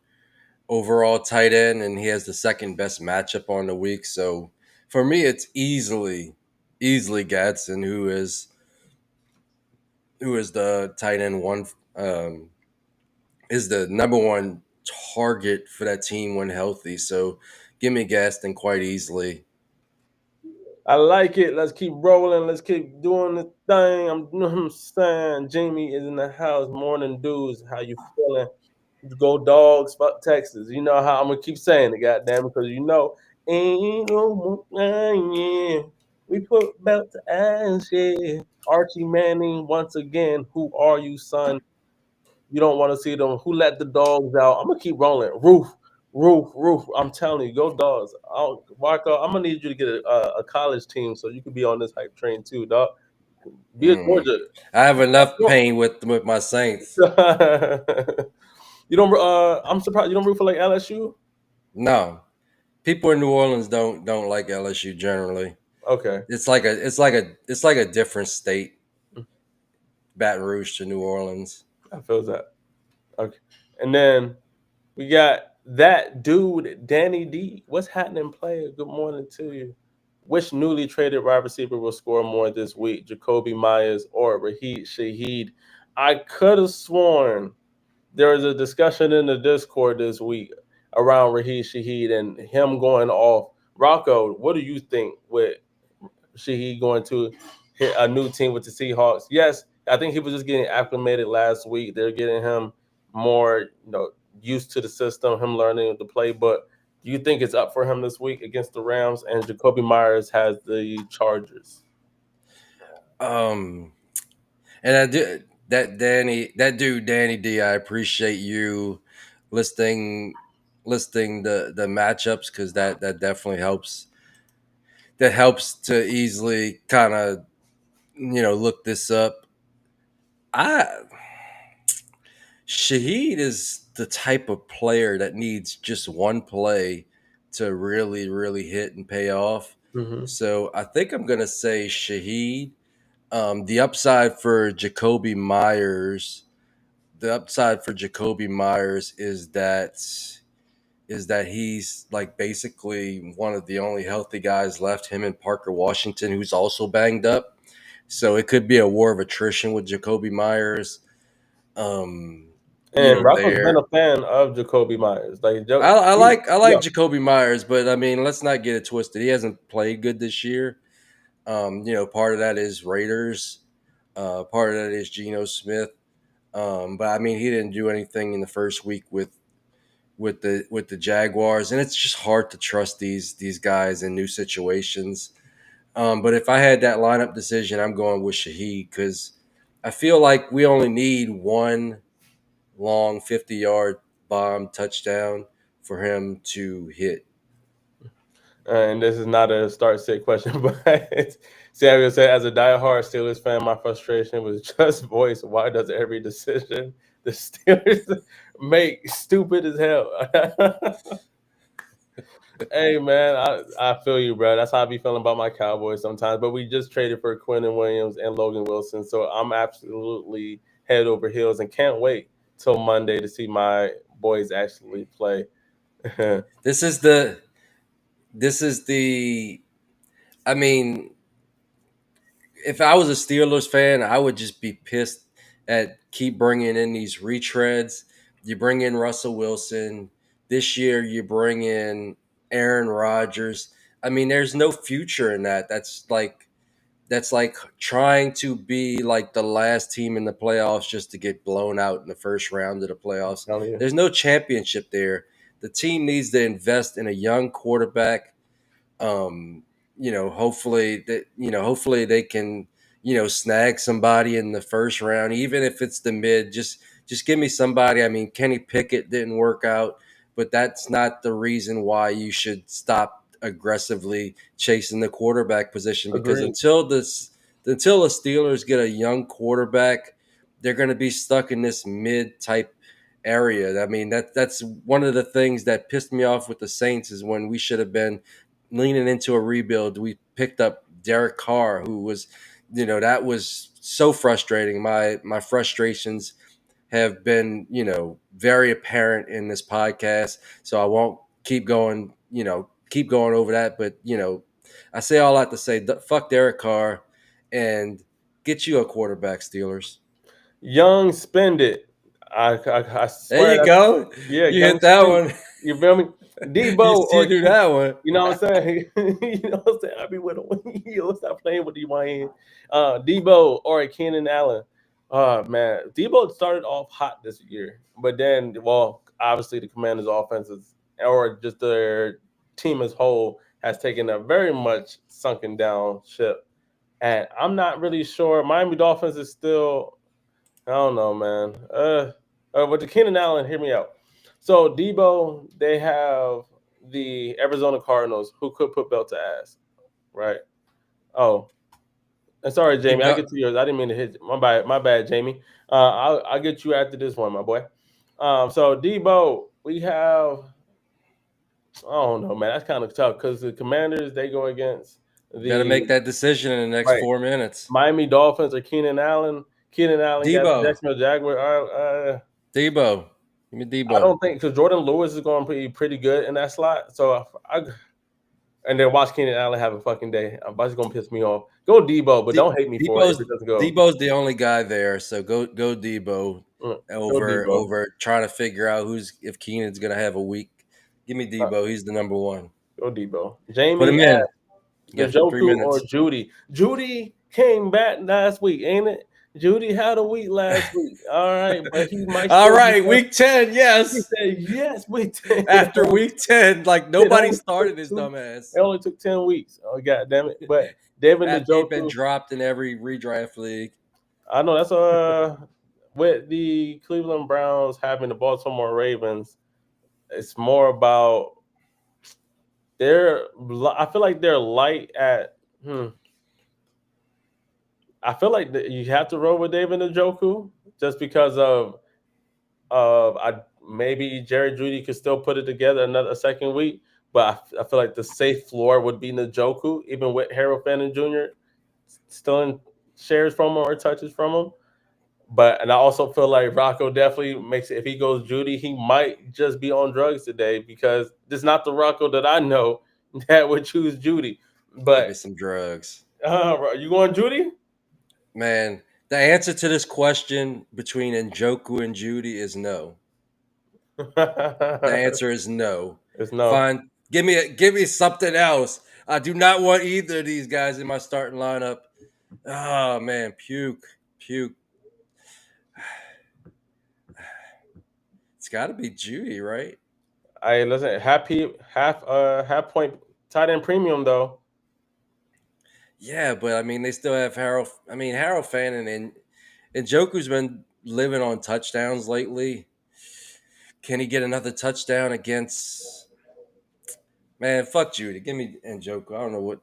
overall tight end, and he has the second best matchup on the week. So for me, it's easily Gadsden, who is the tight end one, is the number one target for that team when healthy. So give me Gaston quite easily. I like it. Let's keep rolling. Let's keep doing the thing. You know what I'm saying? Jamie is in the house. Morning dudes. How you feeling? Go dogs. Fuck Texas. You know how I'm gonna keep saying it, goddamn, because ain't no more yeah. We put belt to ass, yeah. Archie Manning once again. Who are you, son? You don't want to see them. Who let the dogs out? I'm gonna keep rolling. Roof. Roof. I'm telling you, go dogs. Rocco, I'm gonna need you to get a college team so you can be on this hype train too, dog. Be a Mm. Georgia. I have enough You pain with my Saints. don't. You don't. I'm surprised you don't root for like LSU. No, people in New Orleans don't like LSU generally. Okay, It's like a different state, Baton Rouge to New Orleans. I feel that. Okay, and then we got that dude, Danny D. What's happening, player? Good morning to you. Which newly traded wide receiver will score more this week, Jacoby Myers or Raheem Shaheed? I could have sworn there was a discussion in the Discord this week around Raheem Shaheed and him going off. Rocco, what do you think with Shaheed going to hit a new team with the Seahawks? Yes, I think he was just getting acclimated last week. They're getting him more, used to the system, him learning the play. But do you think it's up for him this week against the Rams? And Jacoby Myers has the Chargers. Um, and I do that dude Danny D. I appreciate you listing listing the matchups because that definitely helps. That helps to easily kind of look this up. I Shaheed is the type of player that needs just one play to really, really hit and pay off. Mm-hmm. So I think I'm going to say Shaheed. The upside for Jacoby Myers, the upside for Jacoby Myers is that he's like basically one of the only healthy guys left. Him and Parker Washington, who's also banged up. So it could be a war of attrition with Jacoby Myers. Um, And Rocco's been there. a fan of Jacoby Myers. Like, I like I yeah, like Jacoby Myers, but I mean, let's not get it twisted. He hasn't played good this year. Part of that is Raiders. Part of that is Geno Smith. But I mean, he didn't do anything in the first week with the Jaguars, and it's just hard to trust these guys in new situations. But if I had that lineup decision, I'm going with Shaheed because I feel like we only need one long 50-yard bomb touchdown for him to hit. and this is not a start sit question, but Samuel said, as a diehard Steelers fan, my frustration was just voiced. Why does every decision the Steelers make stupid as hell? Hey man, I feel you, bro. That's how I be feeling about my Cowboys sometimes. But we just traded for Quentin Williams and Logan Wilson, so I'm absolutely head over heels and can't wait till Monday to see my boys actually play. This is the this is the I mean, if I was a Steelers fan, I would just be pissed at keep bringing in these retreads. You bring in Russell Wilson this year. You bring in Aaron Rodgers. I mean, there's no future in that. That's like trying to be like the last team in the playoffs just to get blown out in the first round of the playoffs. Telling you. There's no championship there. The team needs to invest in a young quarterback. um hopefully they can snag somebody in the first round, even if it's the mid. Just give me somebody. I mean, Kenny Pickett didn't work out, but that's not the reason why you should stop aggressively chasing the quarterback position, because Agreed. until the Steelers get a young quarterback, they're going to be stuck in this mid type area. I mean, that's one of the things that pissed me off with the Saints, is when we should have been leaning into a rebuild. We picked up Derek Carr, who was, that was so frustrating. My frustrations have been, very apparent in this podcast. So I won't keep going over that. But I say all that to say, fuck Derek Carr and get you a quarterback, Steelers. Young spend it. I There swear you that's go. yeah, You young hit that spend. one. You feel me? Debo You or do that one. you know what I'm saying? You know what I'm saying? I be with him. Yo, stop playing with DYN. Debo or Keenan Allen. Man, Debo started off hot this year, but then, well, obviously the Commanders' offenses or just their team as whole has taken a very much sunken down ship, and I'm not really sure. Miami Dolphins is still, I don't know, man. But the Keenan Allen, hear me out. So Debo, they have the Arizona Cardinals who could put belt to ass, right? Oh, and sorry, Keep Jamie, I going. get to yours. I didn't mean to hit you. My bad, Jamie. I'll get you after this one, my boy. So Debo, we have. I don't know, man. That's kind of tough because the Commanders they go against Got to the make that decision in the next right 4 minutes. Miami Dolphins or Keenan Allen. Keenan Allen got the Debo, Jacksonville Jaguar. Debo, give me I Debo. don't think because Jordan Lewis is going to be pretty good in that slot. So and then watch Keenan Allen have a fucking day. That's gonna piss me off. Go Debo, but don't hate me for it if Debo's it doesn't go. Debo's the only guy there, so go Debo Go over Debo. over trying to figure out who's if Keenan's gonna have a week. Give me Uh, Debo. He's the number one. Go Debo. Put him Jamie in. You the got 3 Joku or minutes. Judy. Judy came back last week, ain't it? Judy had a week last week. All right, but he might All still be right, there. week 10, He yes. said yes, week 10. After week 10, like It nobody only started took his two. dumbass. It only took 10 weeks. Oh god damn it! But David After he'd been Njoku, dropped in every redraft league. I know that's with the Cleveland Browns having the Baltimore Ravens. It's more about they're. I feel like they're light at. I feel like you have to roll with David Njoku just because of I maybe Jerry Judy could still put it together a second week, but I feel like the safe floor would be Njoku, even with Harold Fannin Jr. still in shares from him or touches from him. But and I also feel like Rocco definitely makes it. If he goes Judy, he might just be on drugs today because this is not the Rocco that I know that would choose Judy. Give me But some drugs. you going Judy? Man, the answer to this question between Njoku and Judy is no. The answer is no. It's no. Fine. Give me something else. I do not want either of these guys in my starting lineup. Oh man, puke. Puke. It's gotta be Judy, right? I listen. Half point tight end premium though. Yeah, but I mean they still have Harold Harold Fannin and Joku's been living on touchdowns lately. Can he get another touchdown against man, fuck Judy. Give me Njoku. I don't know what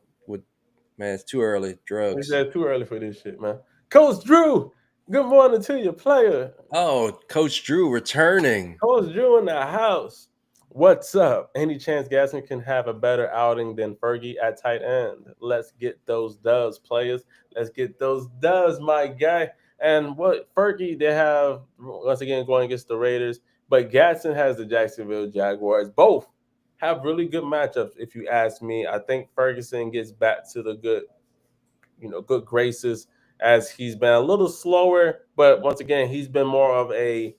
man, it's too early. He Drugs. said too early for this shit, man. Coach Drew, good morning to you, player. Oh, Coach Drew returning. Coach Drew in the house. What's up? Any chance Gasson can have a better outing than Fergie at tight end? Let's get those dubs, players. Let's get those dubs, my guy. And what Fergie they have once again going against the Raiders, but Gatson has the Jacksonville Jaguars. Both have really good matchups, if you ask me. I think Ferguson gets back to the good graces as he's been a little slower, but once again, he's been more of a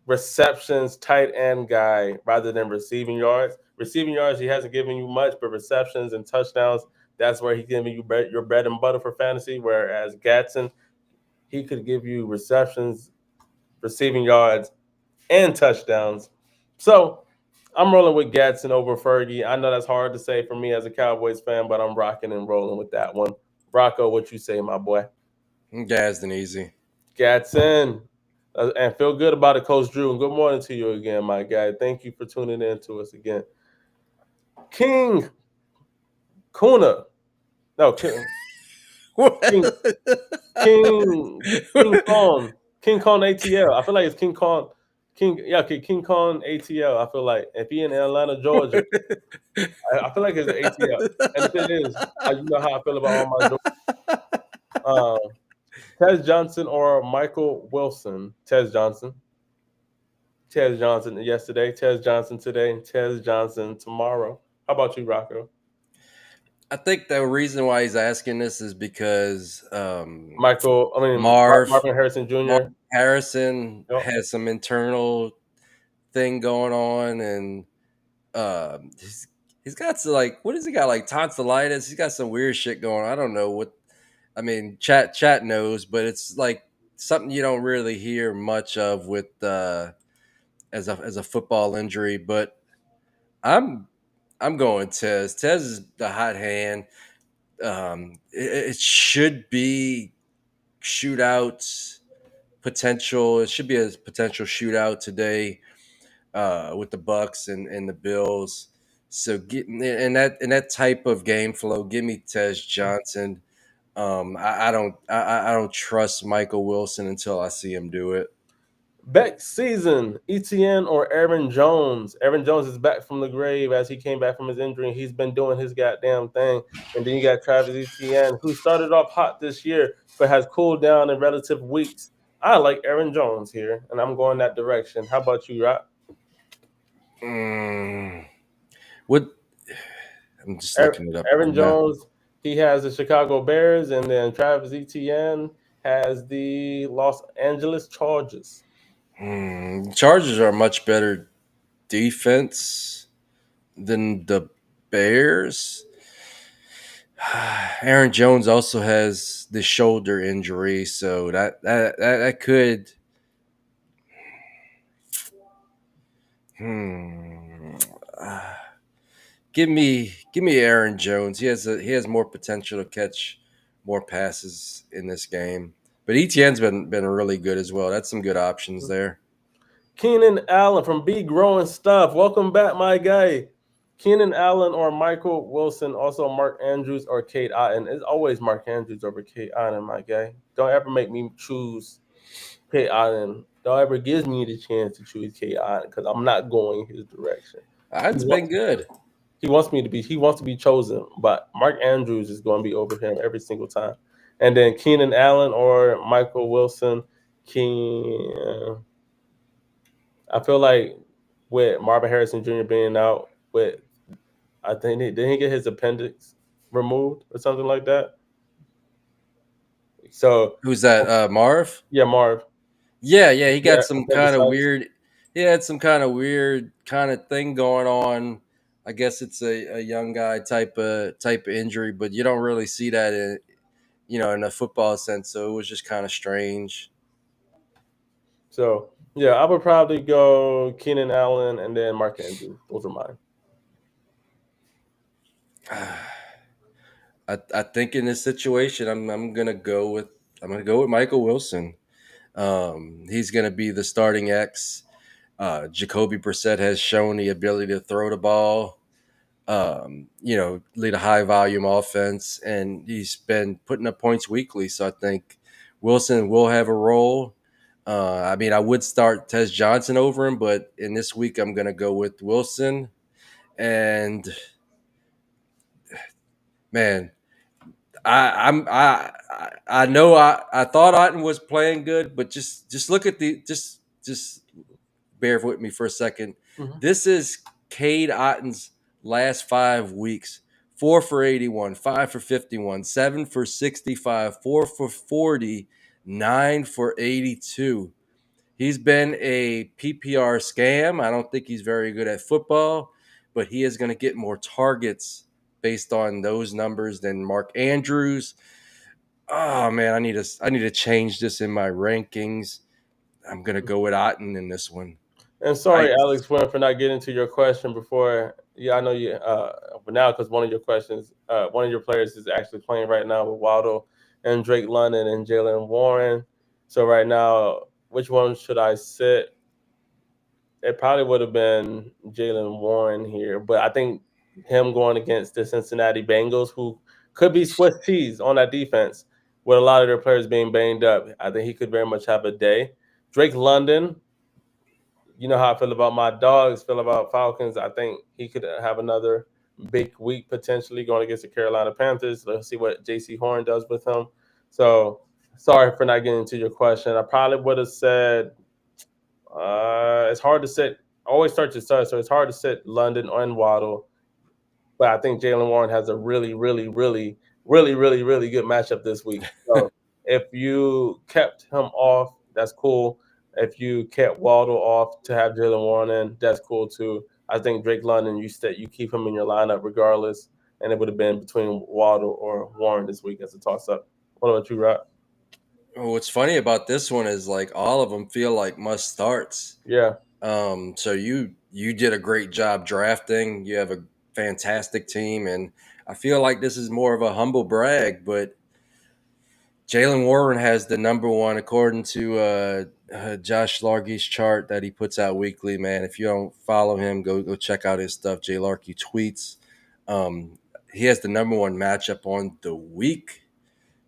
receptions tight end guy rather than receiving yards. Receiving yards, he hasn't given you much, but receptions and touchdowns, that's where he's giving you your bread and butter for fantasy. Whereas Gatson, he could give you receptions, receiving yards, and touchdowns. So I'm rolling with Gatson over Fergie. I know that's hard to say for me as a Cowboys fan, but I'm rocking and rolling with that one. Rocco, what you say, my boy? Gadsden easy. Gatson. And feel good about it, Coach Drew. And good morning to you again, my guy. Thank you for tuning in to us again. King Kuna. No, King King Kong. King Kong ATL. I feel like it's King Kong. King Kong ATL. I feel like if he in Atlanta, Georgia, I feel like it's ATL. And if it is, you know how I feel about all my Tez Johnson or Michael Wilson. Tez Johnson. Tez Johnson yesterday, Tez Johnson today, and Tez Johnson tomorrow. How about you, Rocco? I think the reason why he's asking this is because Marv Marvin Harrison Marv Jr. Harrison Yep. has some internal thing going on, and he's got some like what has he got like tonsillitis? He's got some weird shit going on. I don't know what. I mean, chat knows, but it's like something you don't really hear much of with as a football injury. But I'm I'm going Tez. Tez is the hot hand. It should be shootouts potential. It should be a potential shootout today. with the Bucks and the Bills. So getting in that type of game flow, give me Tej Johnson. I don't trust Michael Wilson until I see him do it. Back season, ETN or Aaron Jones. Aaron Jones is back from the grave as he came back from his injury. He's been doing his goddamn thing. And then you got Travis Etienne, who started off hot this year, but has cooled down in relative weeks. I like Aaron Jones here, and I'm going that direction. How about you, Rock? Mm, what I'm just looking it up right Aaron now. Jones, he has the Chicago Bears, and then Travis Etienne has the Los Angeles Chargers. Chargers are a much better defense than the Bears. Aaron Jones also has the shoulder injury, so that could. Hmm. uh, give me Aaron Jones. He has more potential to catch more passes in this game. But ETN's been really good as well. That's some good options there. Keenan Allen from B Growing Stuff. Welcome back, my guy. Keenan Allen or Michael Wilson, also Mark Andrews or Kate Otten. It's always Mark Andrews over Kate Otten, my guy. Don't ever make me choose Kate Otten. Don't ever give me the chance to choose Kate Otten because I'm not going his direction. He It's been wants, good. he wants to be chosen, but Mark Andrews is going to be over him every single time. And then Keenan Allen or Michael Wilson. Keen, I feel like with Marvin Harrison Jr. being out, with I think did he get his appendix removed or something like that? So Who's that? Marv? yeah, Marv, Yeah. He got yeah, some kind of appendicitis. weird. He had some kind of weird kind of thing going on. I guess it's a young guy type of injury, but you don't really see that in a football sense. So it was just kind of strange. So yeah, I would probably go Keenan Allen and then Mark Andrews. Those are mine. I think in this situation, I'm gonna go with Michael Wilson. He's gonna be the starting X. Jacoby Brissett has shown the ability to throw the ball, lead a high volume offense, and he's been putting up points weekly. So I think Wilson will have a role. I would start Tez Johnson over him, but in this week, I'm gonna go with Wilson. And man, I know I thought Otten was playing good, but just look at the just bear with me for a second. Mhm. This is Cade Otten's last 5 weeks. 4 for 81, 5 for 51, 7 for 65, 4 for 40, 9 for 82. He's been a PPR scam. I don't think he's very good at football, but he is going to get more targets based on those numbers than Mark Andrews. Oh man, I need to change this in my rankings. I'm gonna go with Otten in this one. And I sorry, Alex, Wynn, for not getting to your question before. Yeah, I know you. But now, because one of your questions, one of your players is actually playing right now with Waddle and Drake London and Jalen Warren. So right now, which one should I sit? It probably would have been Jalen Warren here, but I think him going against the Cincinnati Bengals, who could be Swiss cheese on that defense, with a lot of their players being banged up, I think he could very much have a day. Drake London, you know how I feel about my dogs, feel about Falcons. I think he could have another big week potentially going against the Carolina Panthers. Let's see what JC Horn does with him. So sorry for not getting to your question. I probably would have said it's hard to sit. I always start to start, so it's hard to sit London and Waddle. But I think Jalen Warren has a really, really, really, really, really, really good matchup this week. So if you kept him off, that's cool. If you kept Waddle off to have Jalen Warren in, that's cool too. I think Drake London, you keep him in your lineup regardless, and it would have been between Waddle or Warren this week as a toss up. What about you, Rob? What's funny about this one is like all of them feel like must starts. Yeah. So you did a great job drafting. You have a fantastic team, and I feel like this is more of a humble brag, but Jalen Warren has the number one according to Josh Largy's chart that he puts out weekly. Man, if you don't follow him, go check out his stuff. Jay Larky tweets. Um, he has the number one matchup on the week.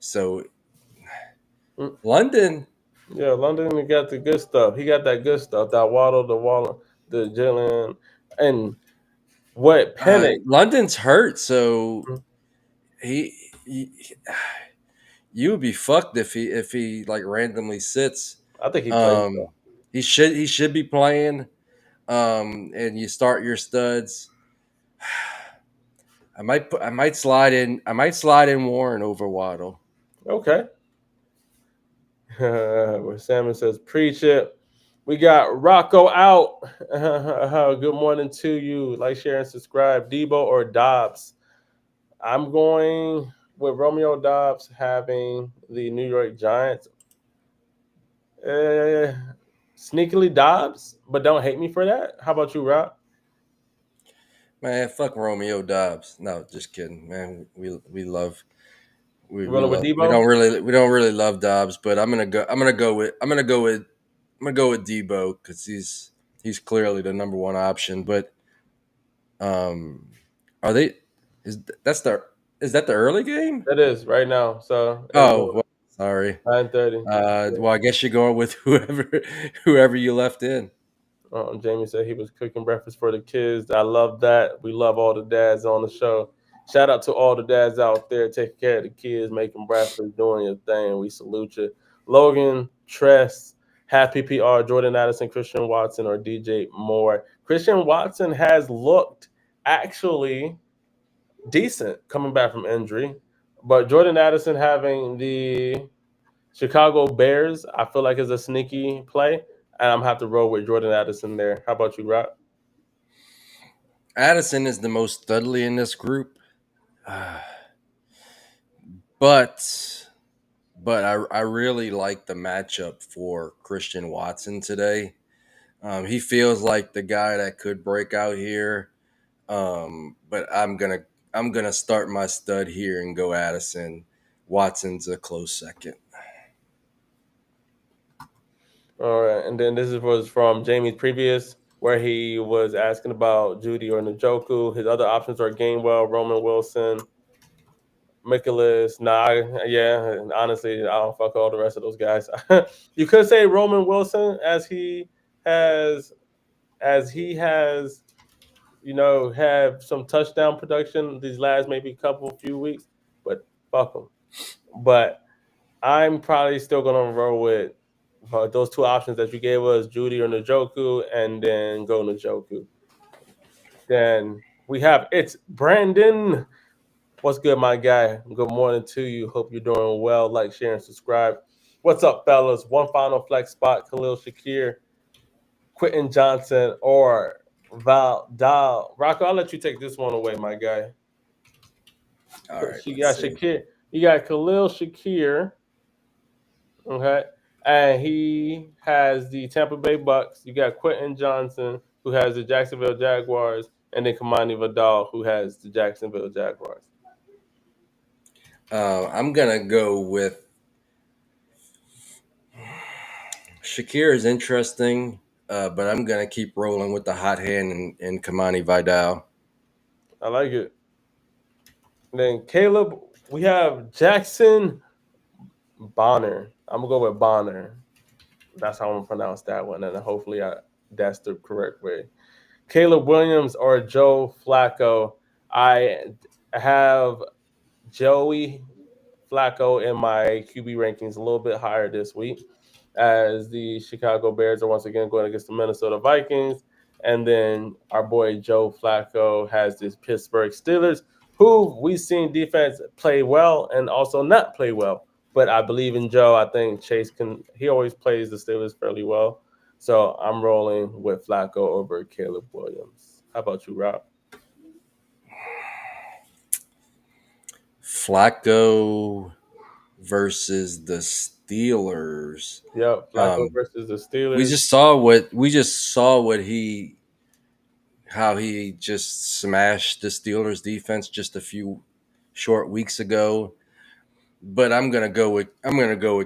So Mm, London, yeah, London he got the good stuff. He got that good stuff. That Waddle, the Waller, the Jalen, and what Pennick. London's hurt, so Mm, he, he you would be fucked if he like randomly sits. I think he plays Um, though. he should be playing. And you start your studs. I might slide in Warren over Waddle. Okay. Where Salmon says, preach it. We got Rocco out. Good morning to you. Like, share, and subscribe. Debo or Dobbs? I'm going with Romeo Dobbs having the New York Giants. Uh, Sneakily Dobbs, but don't hate me for that. How about you, Rob? Man, fuck Romeo Dobbs. No, just kidding, man. We love we Rolling with love Debo? we don't really love Dobbs, but I'm gonna go with Debo because he's clearly the number one option. But um, are they? Is that's the is that the early game? It is right now. So it's Oh, well, sorry. 9:30. Well, I guess you're going with whoever you left in. Jamie said he was cooking breakfast for the kids. I love that. We love all the dads on the show. Shout out to all the dads out there taking care of the kids, making breakfast, doing your thing. We salute you. Logan, Tress, Happy PR, Jordan Addison, Christian Watson, or DJ Moore. Christian Watson has looked actually decent coming back from injury, but Jordan Addison having the Chicago Bears, I feel like is a sneaky play, and I'm have to roll with Jordan Addison there. How about you, Rob? Addison is the most studly in this group, but I really like the matchup for Christian Watson today. He feels like the guy that could break out here. But I'm gonna start my stud here and go Addison. Watson's a close second. All right, and then this was from Jamie's previous, where he was asking about Judy or Njoku. His other options are Gainwell, Roman Wilson, Nicholas. Yeah, and honestly, I don't fuck all the rest of those guys. You could say Roman Wilson has as he has have some touchdown production these last maybe couple few weeks, but fuck him. But I'm probably still gonna roll with those two options that you gave us, Judy or Njoku, and then go Njoku. Then we have it's Brandon. What's good, my guy? Good morning to you. Hope you're doing well. Like, share, and subscribe. What's up, fellas? One final flex spot: Khalil Shakir, Quentin Johnson, or Val Dal. Rocco, I'll let you take this one away, my guy. All right, She let's got see. Shakir. You got Khalil Shakir. Okay. And he has the Tampa Bay Bucks. You got Quentin Johnson, who has the Jacksonville Jaguars, and then Kamani Vidal, who has the Jacksonville Jaguars. I'm gonna go with Shakir is interesting, but I'm gonna keep rolling with the hot hand in Kamani Vidal. I like it. And then Caleb, we have Jackson Bonner. I'm gonna go with Bonner. That's how I'm gonna pronounce that one, and hopefully that's the correct way. Caleb Williams or Joe Flacco. I have Joey Flacco in my QB rankings a little bit higher this week, as the Chicago Bears are once again going against the Minnesota Vikings. And then our boy Joe Flacco has this Pittsburgh Steelers, who we've seen defense play well and also not play well. But I believe in Joe. I think Chase he always plays the Steelers fairly well. So I'm rolling with Flacco over Caleb Williams. How about you, Rob? Flacco versus the Steelers. Yep, Flacco Um, versus the we Steelers. just saw what he how he just smashed the Steelers defense just a few short weeks ago. but I'm gonna go with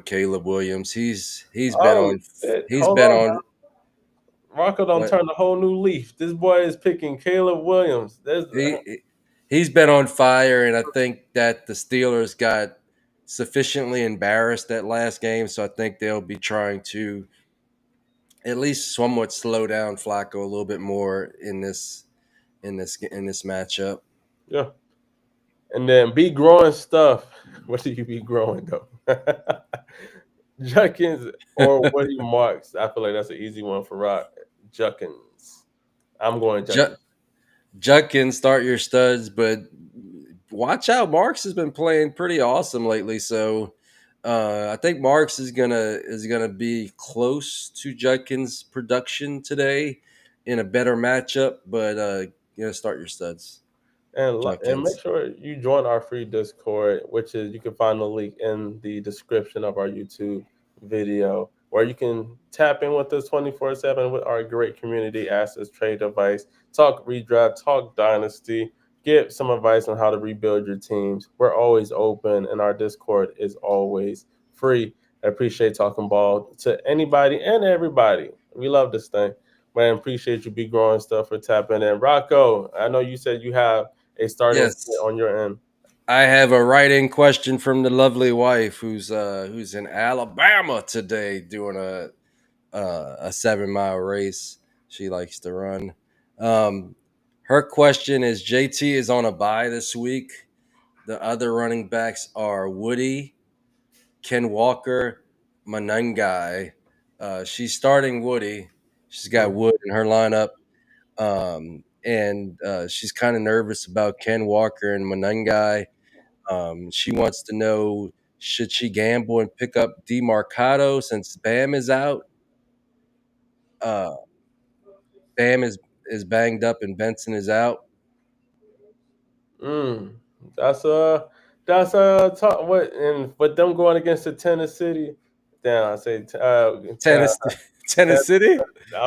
Caleb Williams. He's been Oh on shit! he's Hold been on, on Rocco don't what turn a whole new leaf. This boy is picking Caleb Williams. There's he's been on fire, and I think that the Steelers got sufficiently embarrassed that last game, so I think they'll be trying to at least somewhat slow down Flacco a little bit more in this matchup. yeah. And then be growing stuff. What do you be growing though? Junkins or Woody Marks? I feel like that's an easy one for Rock. Junkins. I'm going Ju- Junkins. Judkins, start your studs, but watch out. Marks has been playing pretty awesome lately, so I think Marks is gonna be close to Judkins' production today in a better matchup. But start your studs, And make Judkins. sure you join our free Discord, which is you can find the link in the description of our YouTube video, where you can tap in with us 24/7 with our great community, ask us trade advice, talk redraft, talk dynasty, get some advice on how to rebuild your teams. We're always open, and our Discord is always free. I appreciate talking ball to anybody and everybody. We love this thing. Man, appreciate you be growing stuff for tapping in. Rocco, I know you said you have a starting sit Yes, on your end. I have a write-in question from the lovely wife who's in Alabama today doing a 7 mile race. She likes to run. Um, Her question is: JT is on a bye this week. The other running backs are Woody, Ken Walker, Manungai. She's starting Woody. She's got Mm. Wood in her lineup. And she's kind of nervous about Ken Walker and Manungai. She wants to know, should she gamble and pick up DeMarcado since Bam is out? Uh, Bam is banged up and Benson is out. Mm. That's that's talk what and with them going against the Tennessee. Damn, I say Tennis, ten, Tennessee,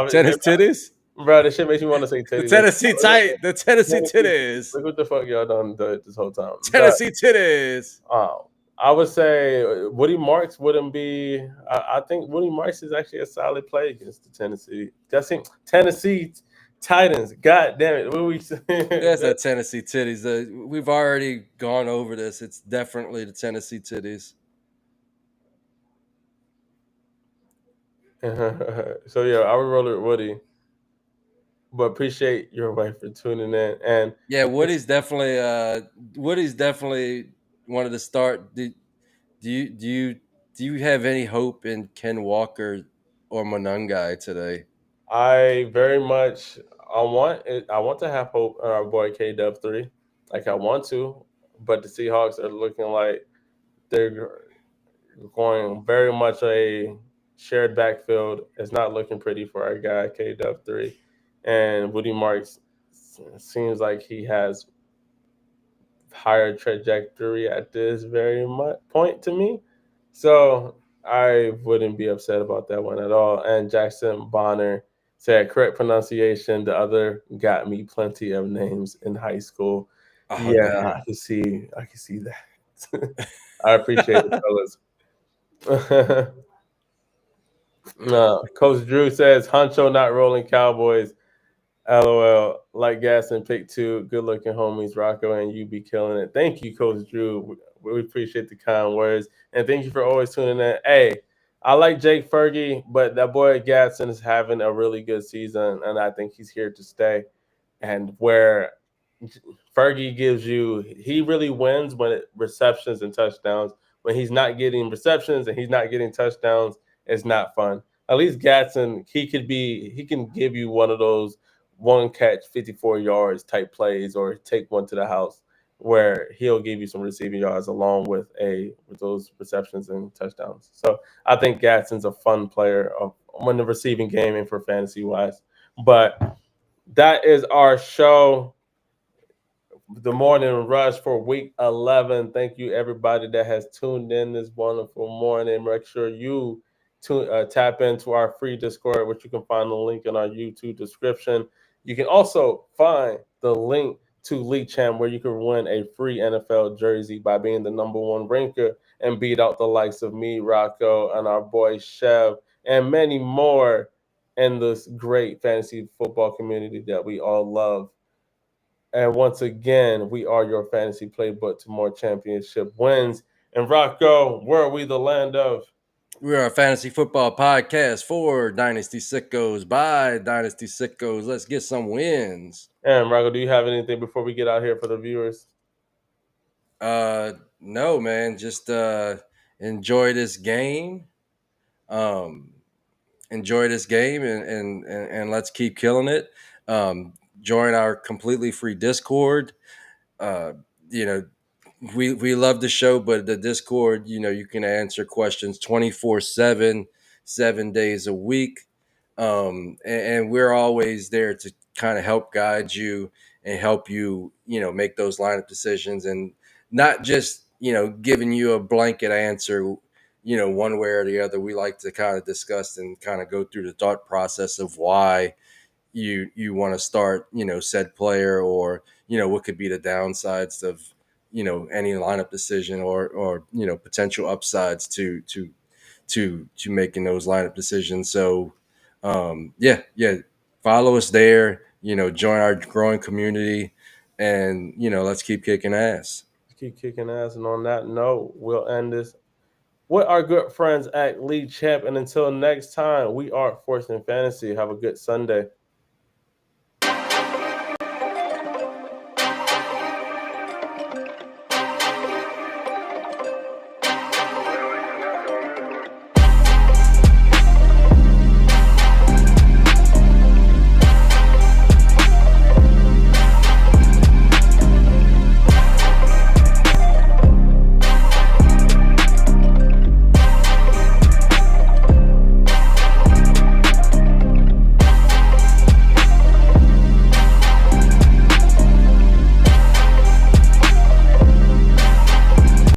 tennis titties, bro. This shit makes me want to say the Teddy. Tennessee tight, the Tennessee Tennessee. titties, Look what the fuck y'all done this whole time. But Tennessee titties. um, I would say Woody Marks wouldn't be. I think Woody Marks is actually a solid play against the Tennessee. Just think Tennessee Titans. God damn it! What we There's that Tennessee titties. We've already gone over this. It's definitely the Tennessee titties. So yeah, I would roll it with Woody, but appreciate your wife for tuning in. And Yeah, Woody's definitely wanted to start. Do you have any hope in Ken Walker or Monungai today? I very much I want to have hope on our boy K Dub 3, like I want to, but the Seahawks are looking like they're going very much a shared backfield. It's not looking pretty for our guy K Dub 3, and Woody Marks seems like he has higher trajectory at this very point to me. So I wouldn't be upset about that one at all. And Jackson Bonner said correct pronunciation. The other got me plenty of names in high school. Oh Yeah, damn. I can see that. I appreciate it, fellas. Coach Drew says Huncho not rolling Cowboys. LOL, like gas and pick two. Good looking homies, Rocco, and you be killing it. Thank you, Coach Drew. We appreciate the kind words. And thank you for always tuning in. Hey, I like Jake Fergie, but that boy Gatson is having a really good season, and I think he's here to stay. And where Fergie gives you, he really wins when receptions and touchdowns. When he's not getting receptions and he's not getting touchdowns, it's not fun. At least Gatson, he can give you one of those one catch 54 yards type plays or take one to the house where he'll give you some receiving yards along with those receptions and touchdowns. So I think Gatson's a fun player of when the receiving game and for fantasy wise. But that is our show, the morning rush for week 11. Thank you everybody that has tuned in this wonderful morning. Make sure you tap into our free Discord, which you can find the link in our YouTube description. You can also find the link to League Champ, where you can win a free NFL jersey by being the number one ranker and beat out the likes of me, Rocco, and our boy Chev, and many more in this great fantasy football community that we all love. And once again, we are your fantasy playbook to more championship wins. And Rocco, where are we the land of? We are a fantasy football podcast for Dynasty Sickos by Dynasty Sickos. Let's get some wins. And Rocco, do you have anything before we get out here for the viewers? No, man, just enjoy this game. Um, enjoy this game and let's keep killing it. Um, join our completely free Discord. Uh, you know, we love the show, but the Discord, you can answer questions 24/7, 7 days a week. And we're always there to kind of help guide you and help you, make those lineup decisions and not just, giving you a blanket answer, one way or the other. We like to kind of discuss and kind of go through the thought process of why you want to start, said player, or what could be the downsides of any lineup decision, or potential upsides to making those lineup decisions. So yeah, follow us there, join our growing community, and let's keep kicking ass. Keep kicking ass. And on that note, we'll end this with our good friends at Lead Champ. And until next time, we are Force and Fantasy. Have a good Sunday.